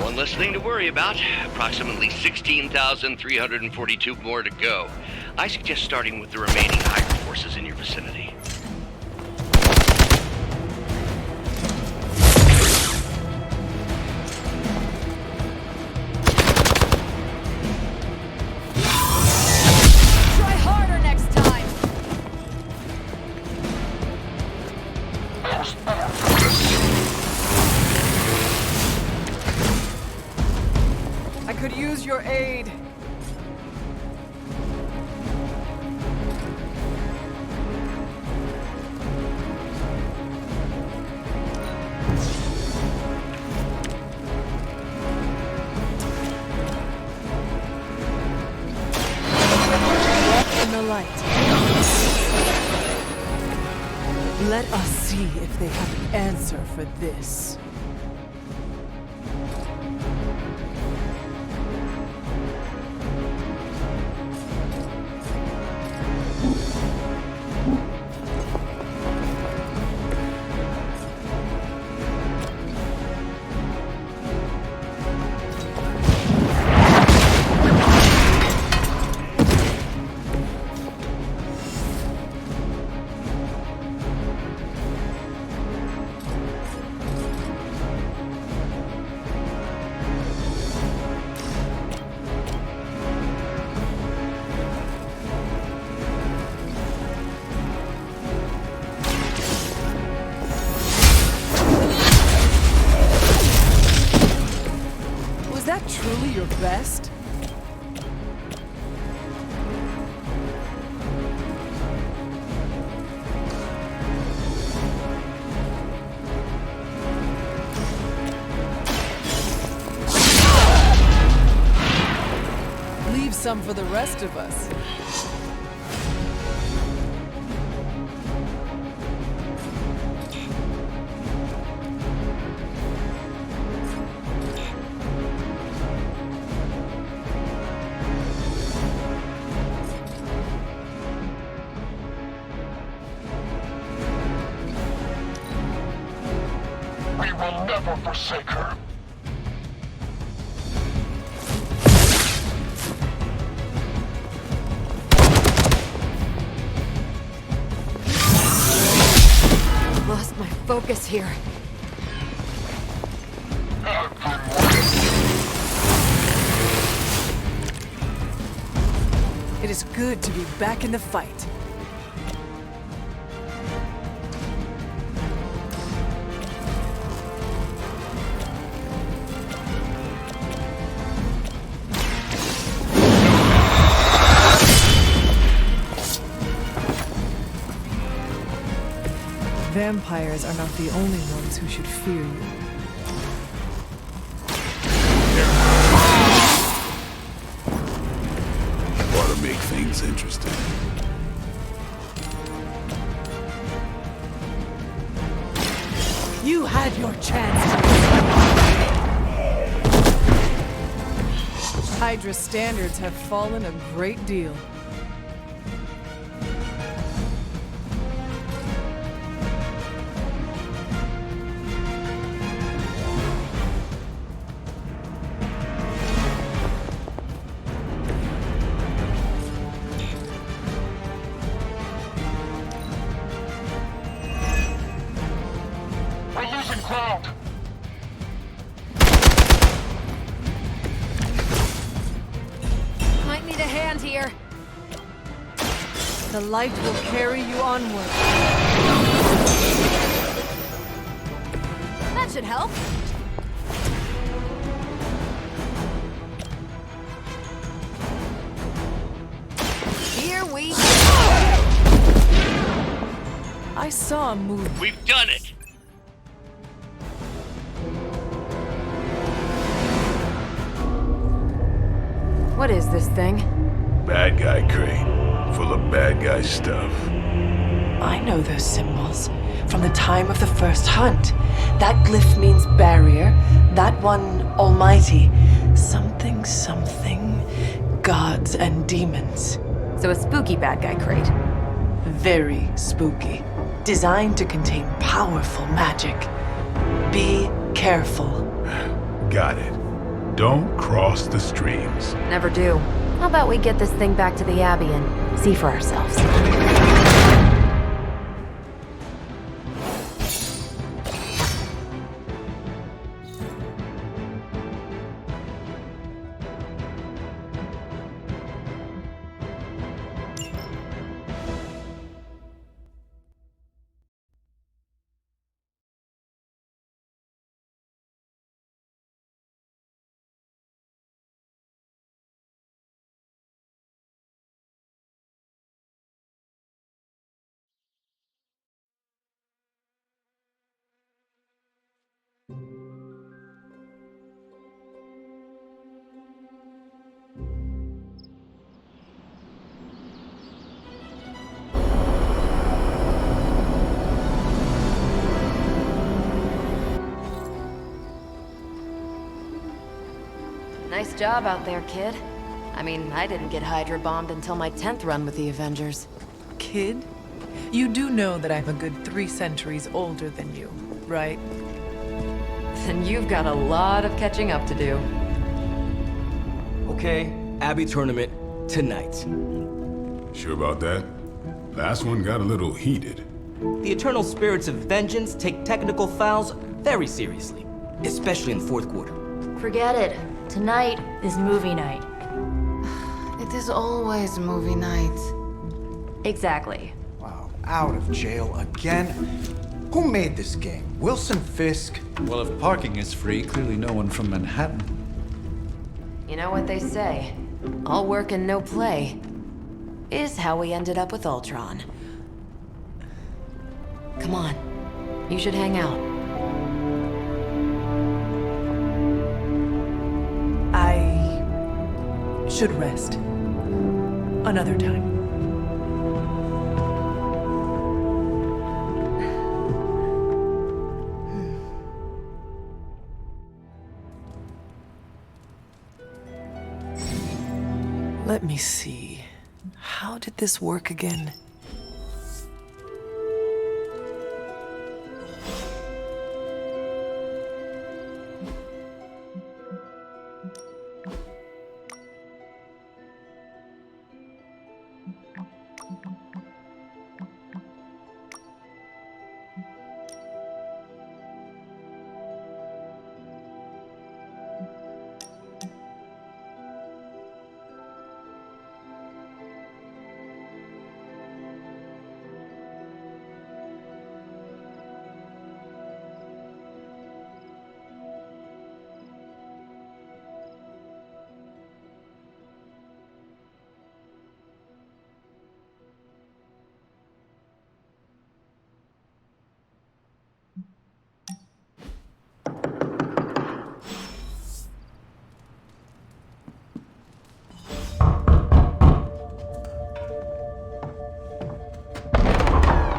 S11: One less thing to worry about. Approximately 16,342 more to go. I suggest starting with the remaining higher forces in your vicinity.
S5: Try harder next time.
S3: I could use your aid. Walk in the light. Let us see if they have an answer for this. Was that truly your best? Leave some for the rest of us.
S15: We will never forsake her.
S5: Lost my focus here.
S3: It is good to be back in the fight. Vampires are not the only ones who should fear you.
S1: Ought to make things interesting.
S3: You had your chance. Hydra's standards have fallen a great deal.
S5: hand here.
S3: The light will carry you onward.
S5: That should help. Here we go.
S3: I saw a move.
S11: We've done it!
S5: What is this thing?
S1: Bad guy crate, full of bad guy stuff.
S13: I know those symbols from the time of the first hunt. That glyph means barrier, that one almighty. Something, something, gods and demons.
S5: So a spooky bad guy crate.
S13: Very spooky. Designed to contain powerful magic. Be careful.
S1: Got it. Don't cross the streams.
S5: Never do. How about we get this thing back to the Abbey and see for ourselves? Nice job out there, kid. I mean, I didn't get Hydra bombed until my 10th run with the Avengers.
S3: Kid? You do know that I'm a good 3 centuries older than you, right?
S5: Then you've got a lot of catching up to do.
S10: Okay, Abbey tournament tonight.
S1: Sure about that? Last one got a little heated.
S10: The eternal spirits of vengeance take technical fouls very seriously, especially in the fourth quarter.
S6: Forget it. Tonight is movie night.
S5: It is always movie night.
S6: Exactly.
S8: Wow, out of jail again? Who made this game? Wilson Fisk?
S7: Well, if parking is free, clearly no one from Manhattan.
S5: You know what they say? All work and no play is how we ended up with Ultron. Come on. You should hang out.
S3: I should rest. Another time. Let me see. How did this work again?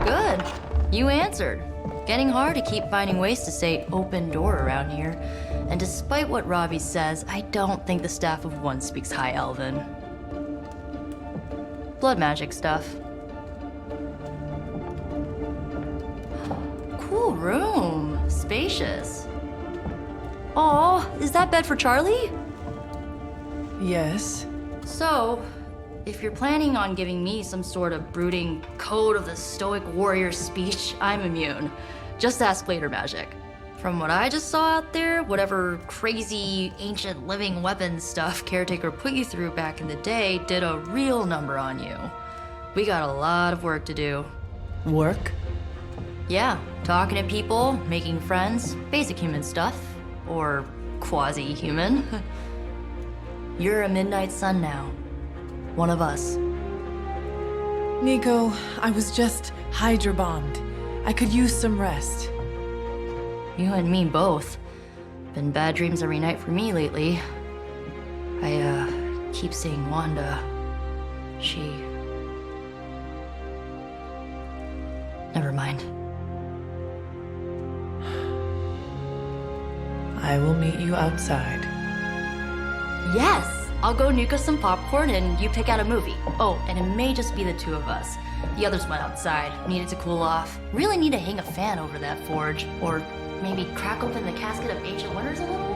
S6: Good. You answered. Getting hard to keep finding ways to say open door around here. And despite what Robbie says, I don't think the staff of one speaks High Elven. Blood magic stuff. Cool room. Spacious. Aw, is that bed for Charlie?
S3: Yes.
S6: So, if you're planning on giving me some sort of brooding code of the stoic warrior speech, I'm immune. Just ask later, Magic. From what I just saw out there, whatever crazy ancient living weapons stuff Caretaker put you through back in the day did a real number on you. We got a lot of work to do.
S3: Work?
S6: Yeah, talking to people, making friends, basic human stuff. Or quasi-human. You're a Midnight Sun now. One of us.
S13: Nico, I was just Hydra bombed. I could use some rest.
S6: You and me both. Been bad dreams every night for me lately. I keep seeing Wanda. She... Never mind.
S13: I will meet you outside.
S6: Yes! I'll go nuke us some popcorn and you pick out a movie. Oh, and it may just be the two of us. The others went outside, needed to cool off. Really need to hang a fan over that forge. Or maybe crack open the casket of ancient wonders a little?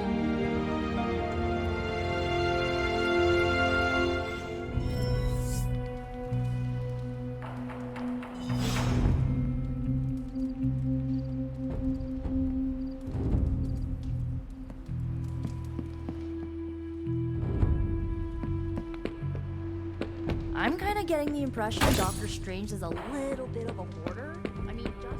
S6: I'm kind of getting the impression Doctor Strange is a little bit of a hoarder. I mean, just...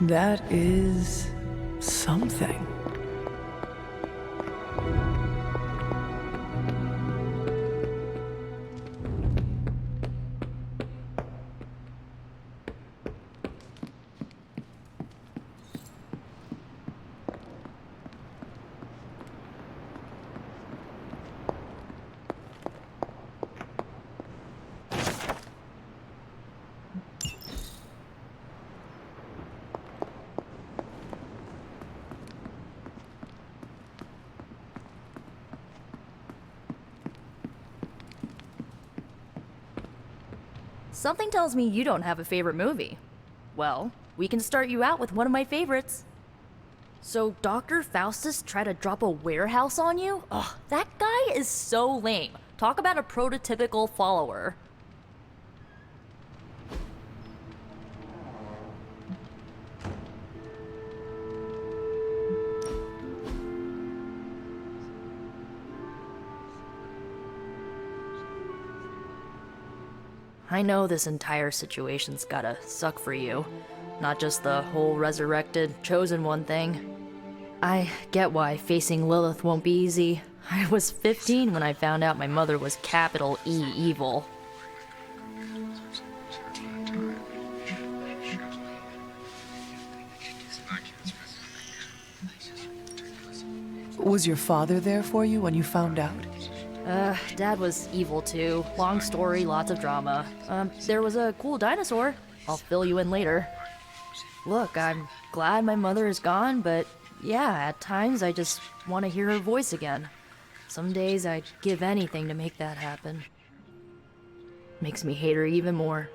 S3: That is something.
S6: Something tells me you don't have a favorite movie. Well, we can start you out with one of my favorites. So Dr. Faustus tried to drop a warehouse on you? Ugh, that guy is so lame. Talk about a prototypical follower. I know this entire situation's gotta suck for you. Not just the whole resurrected, chosen one thing. I get why facing Lilith won't be easy. I was 15 when I found out my mother was capital E evil.
S3: Was your father there for you when you found out?
S6: Dad was evil too. Long story, lots of drama. There was a cool dinosaur. I'll fill you in later. Look, I'm glad my mother is gone, but yeah, at times I just want to hear her voice again. Some days I'd give anything to make that happen. Makes me hate her even more.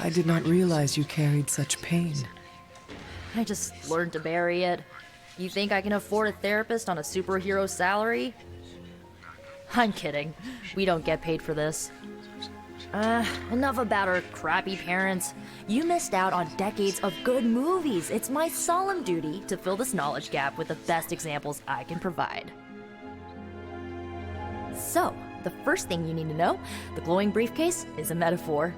S3: I did not realize you carried such pain.
S6: I just learned to bury it. You think I can afford a therapist on a superhero salary? I'm kidding. We don't get paid for this. Enough about our crappy parents. You missed out on decades of good movies. It's my solemn duty to fill this knowledge gap with the best examples I can provide. So, the first thing you need to know, the glowing briefcase is a metaphor.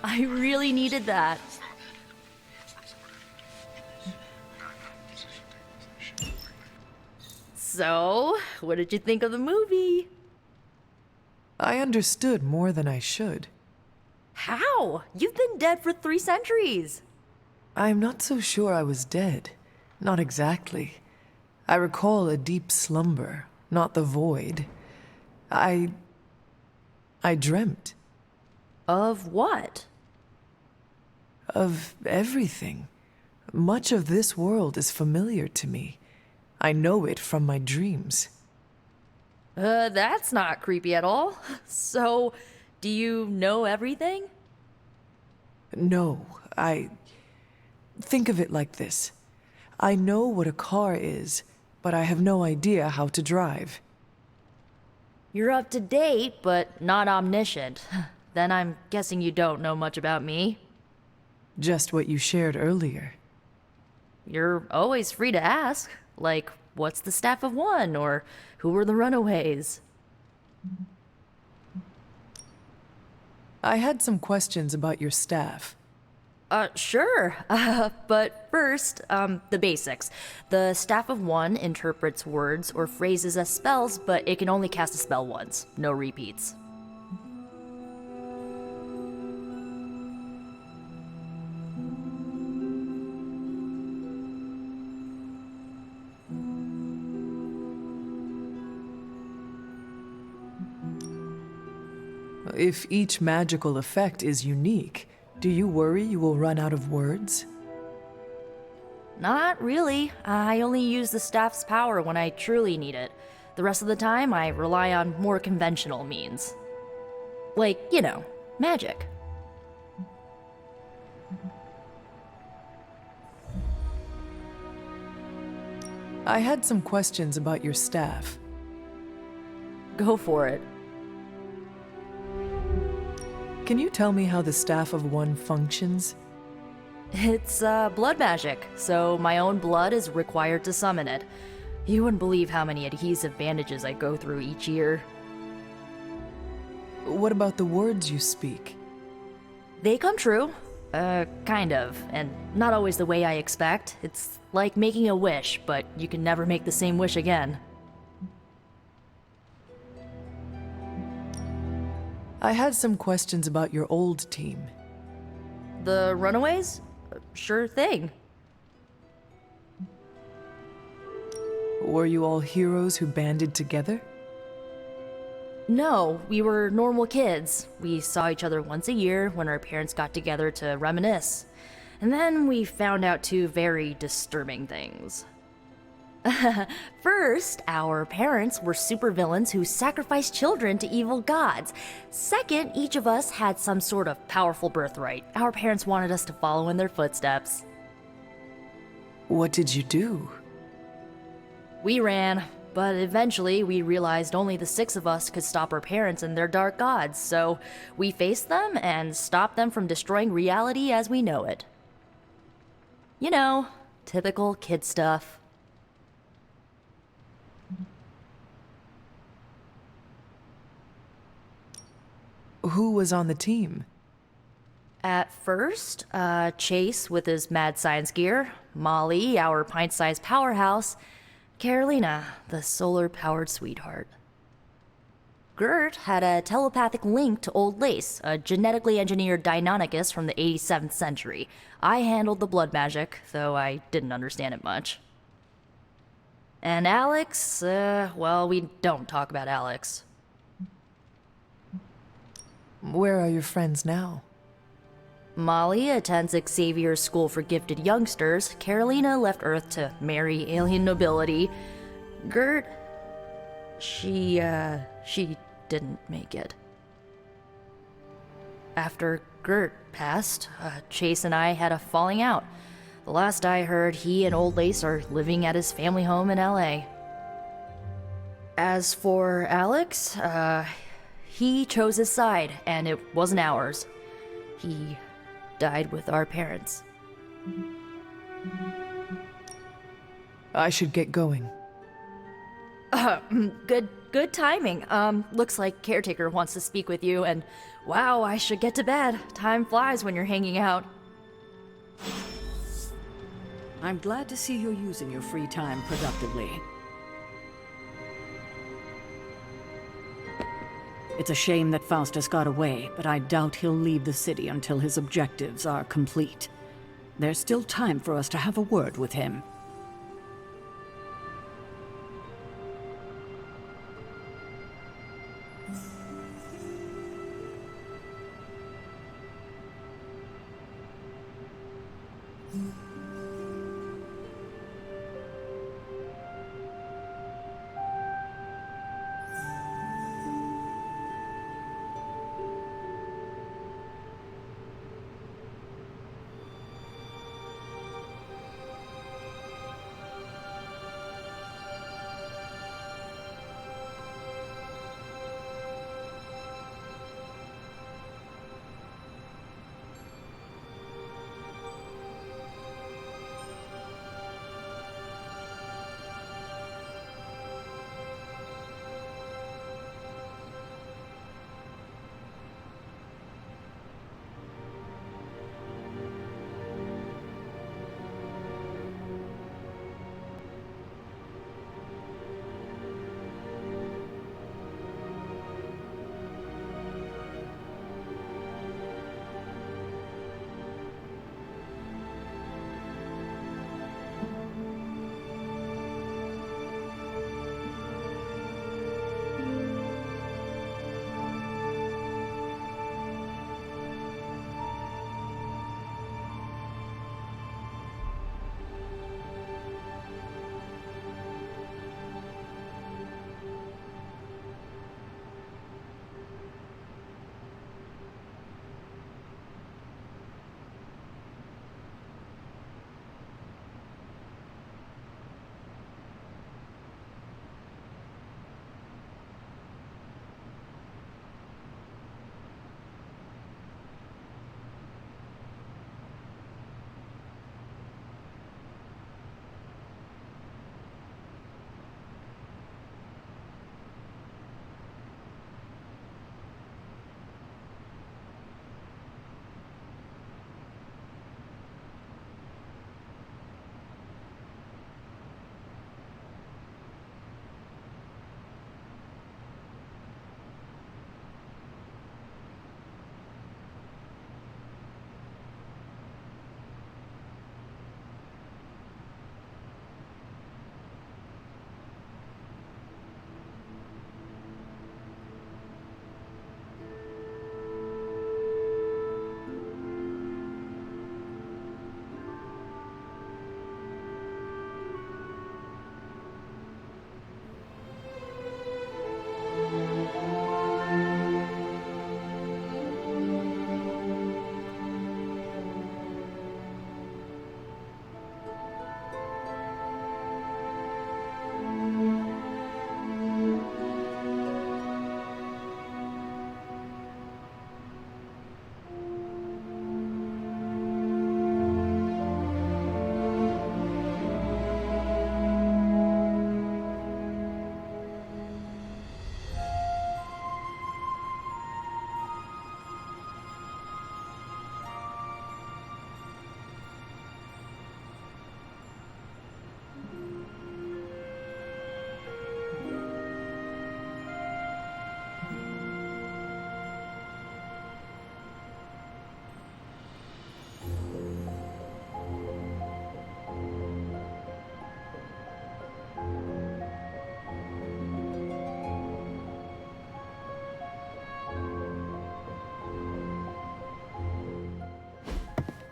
S6: I really needed that. So, what did you think of the movie?
S3: I understood more than I should.
S6: How? You've been dead for 3 centuries.
S3: I'm not so sure I was dead. Not exactly. I recall a deep slumber, not the void. I dreamt.
S6: Of what?
S3: Of everything. Much of this world is familiar to me. I know it from my dreams.
S6: That's not creepy at all. So, do you know everything?
S3: No, Think of it like this. I know what a car is, but I have no idea how to drive.
S6: You're up to date, but not omniscient. Then I'm guessing you don't know much about me.
S3: Just what you shared earlier.
S6: You're always free to ask. Like, what's the Staff of One? Or who were the Runaways?
S3: I had some questions about your staff.
S6: Sure. But first, the basics. The Staff of One interprets words or phrases as spells, but it can only cast a spell once. No repeats.
S3: If each magical effect is unique, do you worry you will run out of words?
S6: Not really. I only use the staff's power when I truly need it. The rest of the time, I rely on more conventional means. Like, you know, magic.
S3: I had some questions about your staff.
S6: Go for it.
S3: Can you tell me how the Staff of One functions?
S6: It's, blood magic, so my own blood is required to summon it. You wouldn't believe how many adhesive bandages I go through each year.
S3: What about the words you speak?
S6: They come true. Kind of, and not always the way I expect. It's like making a wish, but you can never make the same wish again.
S3: I had some questions about your old team.
S6: The Runaways? Sure thing.
S3: Were you all heroes who banded together?
S6: No, we were normal kids. We saw each other once a year when our parents got together to reminisce. And then we found out 2 very disturbing things. First, our parents were supervillains who sacrificed children to evil gods. Second, each of us had some sort of powerful birthright. Our parents wanted us to follow in their footsteps.
S3: What did you do?
S6: We ran, but eventually we realized only the 6 of us could stop our parents and their dark gods, so we faced them and stopped them from destroying reality as we know it. You know, typical kid stuff.
S3: Who was on the team?
S6: At first, Chase with his mad science gear, Molly, our pint-sized powerhouse, Carolina, the solar-powered sweetheart. Gert had a telepathic link to Old Lace, a genetically engineered Deinonychus from the 87th century. I handled the blood magic, though I didn't understand it much. And Alex, well, we don't talk about Alex.
S3: Where are your friends now?
S6: Molly attends Xavier's School for Gifted Youngsters. Carolina left Earth to marry alien nobility. Gert... She didn't make it. After Gert passed, Chase and I had a falling out. The last I heard, he and Old Lace are living at his family home in LA. As for Alex, he chose his side, and it wasn't ours. He died with our parents.
S3: I should get going.
S6: Good timing. Looks like Caretaker wants to speak with you, and wow, I should get to bed. Time flies when you're hanging out.
S4: I'm glad to see you're using your free time productively. It's a shame that Faustus got away, but I doubt he'll leave the city until his objectives are complete. There's still time for us to have a word with him.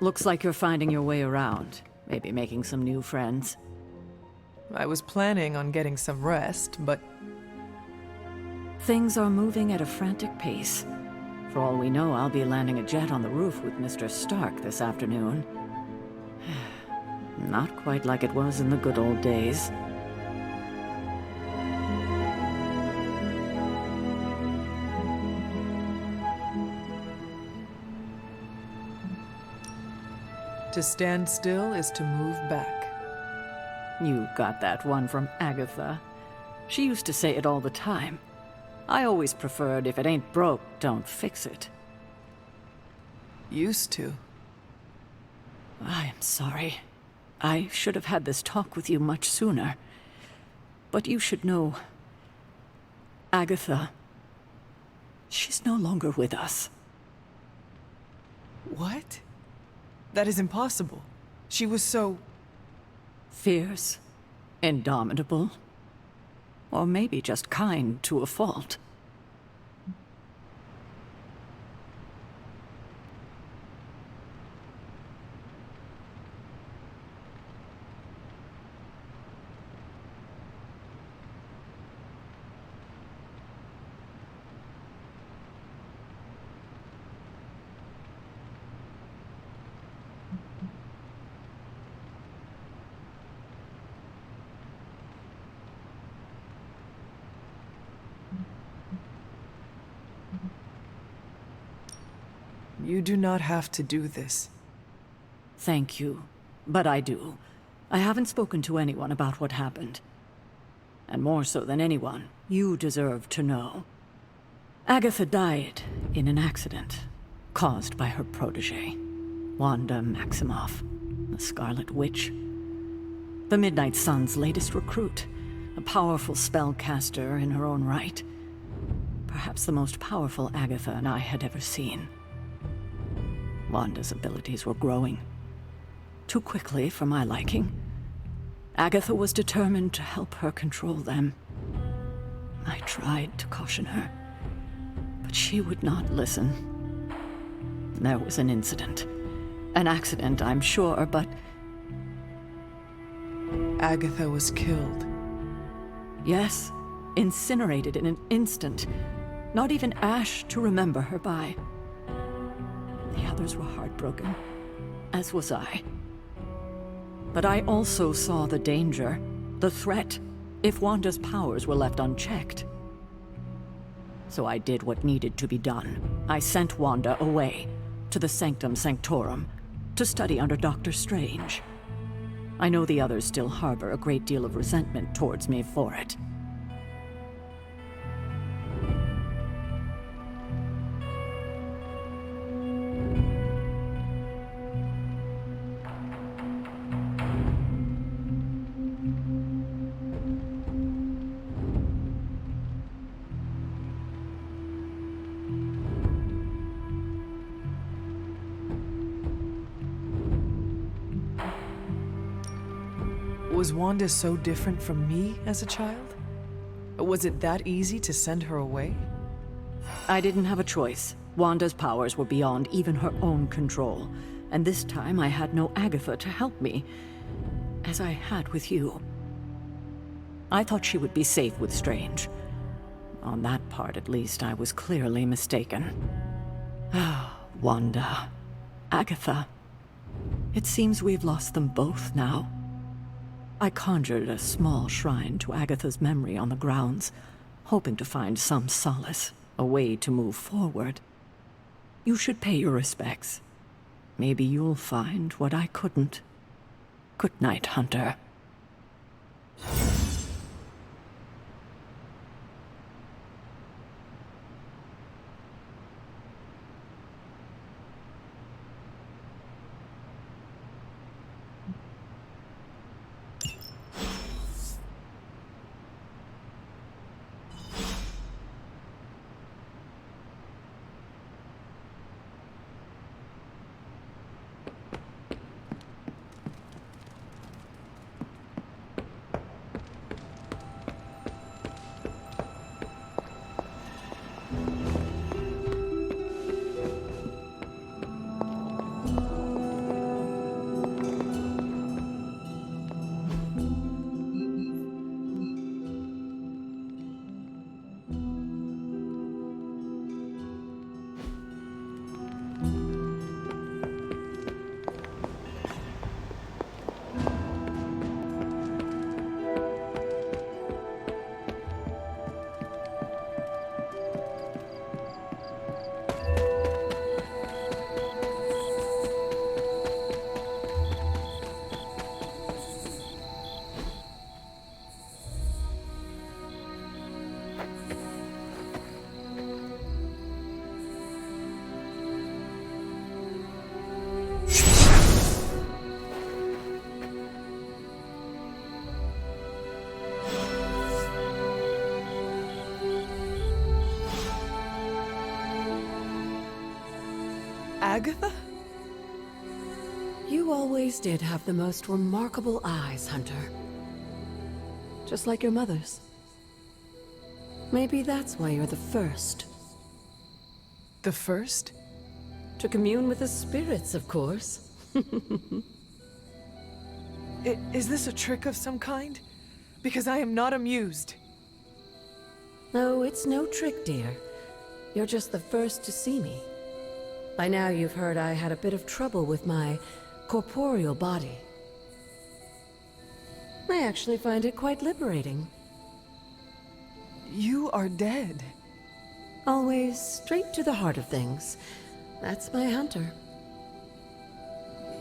S4: Looks like you're finding your way around. Maybe making some new friends.
S3: I was planning on getting some rest, but...
S4: Things are moving at a frantic pace. For all we know, I'll be landing a jet on the roof with Mr. Stark this afternoon. Not quite like it was in the good old days.
S3: To stand still is to move back.
S4: You got that one from Agatha. She used to say it all the time. I always preferred, if it ain't broke, don't fix it.
S3: Used to.
S4: I am sorry. I should have had this talk with you much sooner. But you should know... Agatha...
S14: She's no longer with us.
S3: What? That is impossible. She was so...
S14: Fierce, indomitable, or maybe just kind to a fault.
S3: You do not have to do this.
S14: Thank you, but I do. I haven't spoken to anyone about what happened. And more so than anyone, you deserve to know. Agatha died in an accident caused by her protege, Wanda Maximoff, the Scarlet Witch. The Midnight Sun's latest recruit, a powerful spellcaster in her own right. Perhaps the most powerful Agatha and I had ever seen. Wanda's abilities were growing. Too quickly for my liking. Agatha was determined to help her control them. I tried to caution her, but she would not listen. There was an incident. An accident, I'm sure, but...
S3: Agatha was killed.
S14: Yes, incinerated in an instant. Not even ash to remember her by. The others were heartbroken, as was I. But I also saw the danger, the threat, if Wanda's powers were left unchecked. So I did what needed to be done. I sent Wanda away, to the Sanctum Sanctorum, to study under Doctor Strange. I know the others still harbor a great deal of resentment towards me for it.
S3: Was Wanda so different from me as a child? Was it that easy to send her away?
S14: I didn't have a choice. Wanda's powers were beyond even her own control, and this time I had no Agatha to help me, as I had with you. I thought she would be safe with Strange. On that part, at least, I was clearly mistaken. Ah, Wanda. Agatha. It seems we've lost them both now. I conjured a small shrine to Agatha's memory on the grounds, hoping to find some solace, a way to move forward. You should pay your respects. Maybe you'll find what I couldn't. Good night, Hunter.
S3: Agatha?
S14: You always did have the most remarkable eyes, Hunter. Just like your mother's. Maybe that's why you're the first.
S3: The first?
S14: To commune with the spirits, of course.
S3: Is this a trick of some kind? Because I am not amused.
S14: No, it's no trick, dear. You're just the first to see me. By now you've heard I had a bit of trouble with my corporeal body. I actually find it quite liberating.
S3: You are dead.
S14: Always straight to the heart of things. That's my Hunter.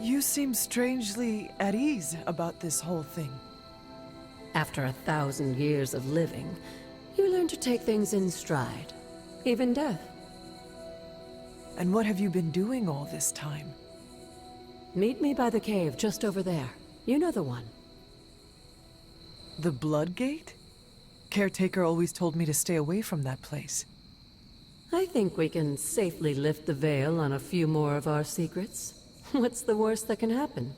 S3: You seem strangely at ease about this whole thing.
S14: After 1,000 years of living, you learn to take things in stride. Even death.
S3: And what have you been doing all this time?
S14: Meet me by the cave just over there. You know the one.
S3: The Blood Gate? Caretaker always told me to stay away from that place.
S14: I think we can safely lift the veil on a few more of our secrets. What's the worst that can happen?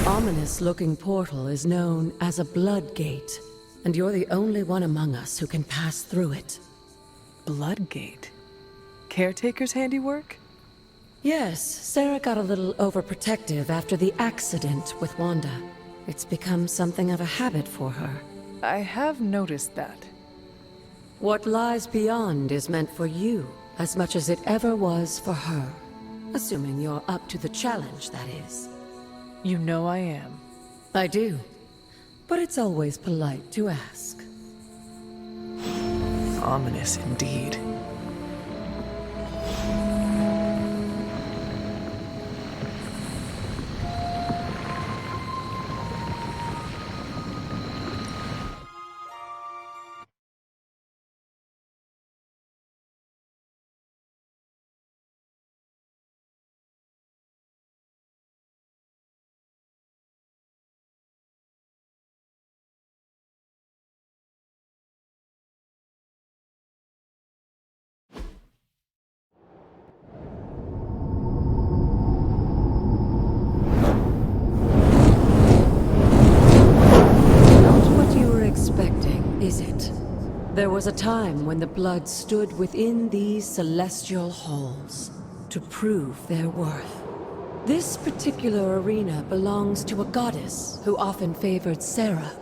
S14: Ominous-looking portal is known as a Blood Gate, and you're the only one among us who can pass through it.
S3: Blood Gate? Caretaker's handiwork?
S14: Yes, Sarah got a little overprotective after the accident with Wanda. It's become something of a habit for her.
S3: I have noticed that.
S14: What lies beyond is meant for you, as much as it ever was for her. Assuming you're up to the challenge, that is.
S3: You know I am.
S14: I do. But it's always polite to ask.
S3: Ominous indeed.
S14: Is it? There was a time when the blood stood within these celestial halls to prove their worth. This particular arena belongs to a goddess who often favored Sarah,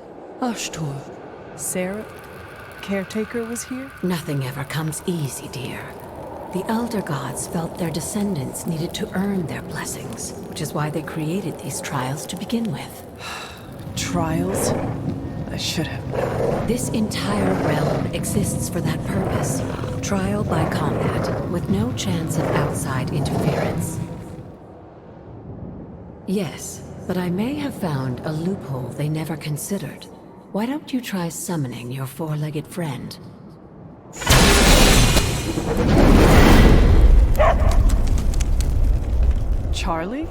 S14: Ashtor.
S3: Sarah? Caretaker was here?
S14: Nothing ever comes easy, dear. The Elder Gods felt their descendants needed to earn their blessings, which is why they created these trials to begin with.
S3: Trials? I should have known.
S14: This entire realm exists for that purpose. Trial by combat, with no chance of outside interference. Yes, but I may have found a loophole they never considered. Why don't you try summoning your four-legged friend?
S3: Charlie?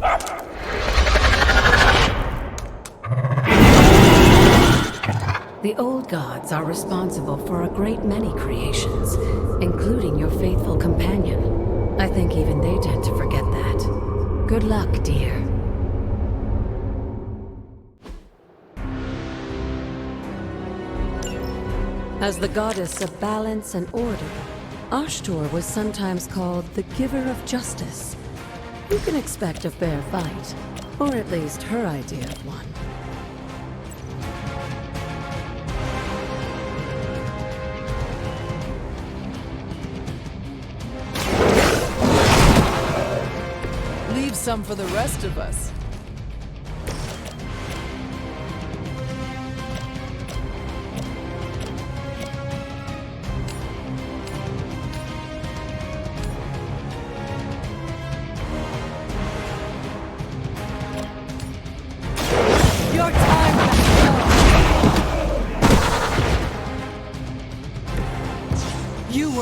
S14: The old gods are responsible for a great many creations, including your faithful companion. I think even they tend to forget that. Good luck, dear. As the goddess of balance and order, Ashtor was sometimes called the giver of justice. You can expect a fair fight, or at least her idea of one.
S3: Leave some for the rest of us.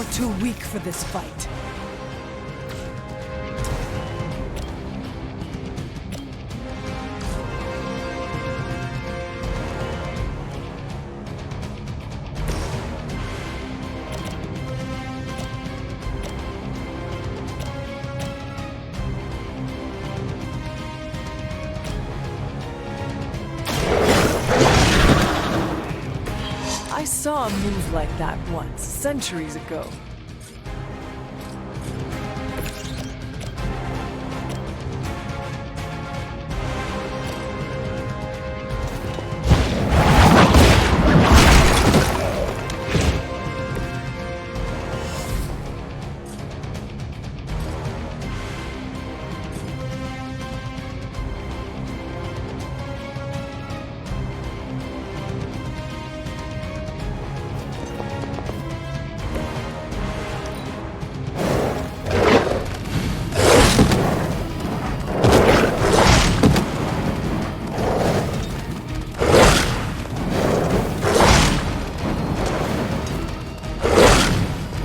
S3: You're too weak for this fight. I saw a move like that once, centuries ago.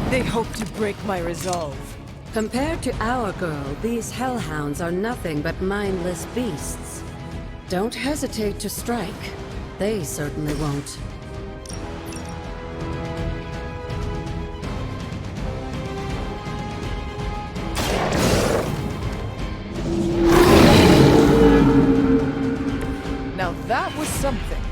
S3: They hope to break my resolve.
S16: Compared to our girl, these hellhounds are nothing but mindless beasts. Don't hesitate to strike. They certainly won't.
S3: Now that was something.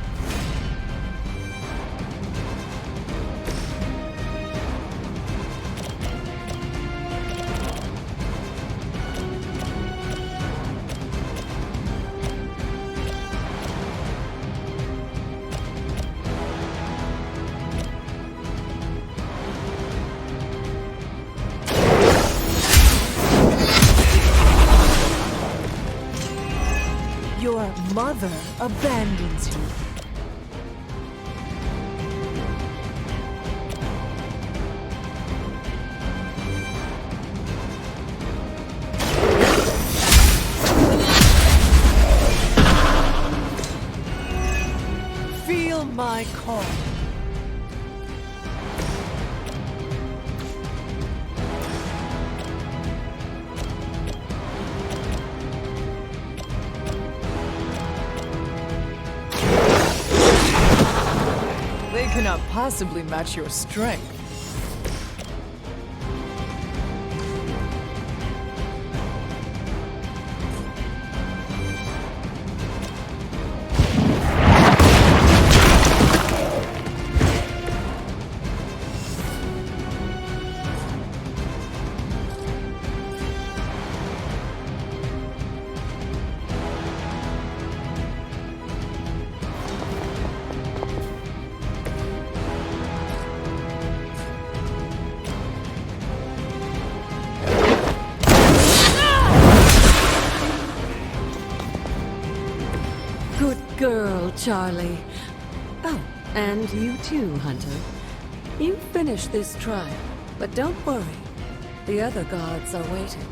S3: Your mother abandons you. Feel my call. They cannot possibly match your strength.
S16: Good girl, Charlie. Oh, and you too, Hunter. You finished this trial, but don't worry. The other guards are waiting.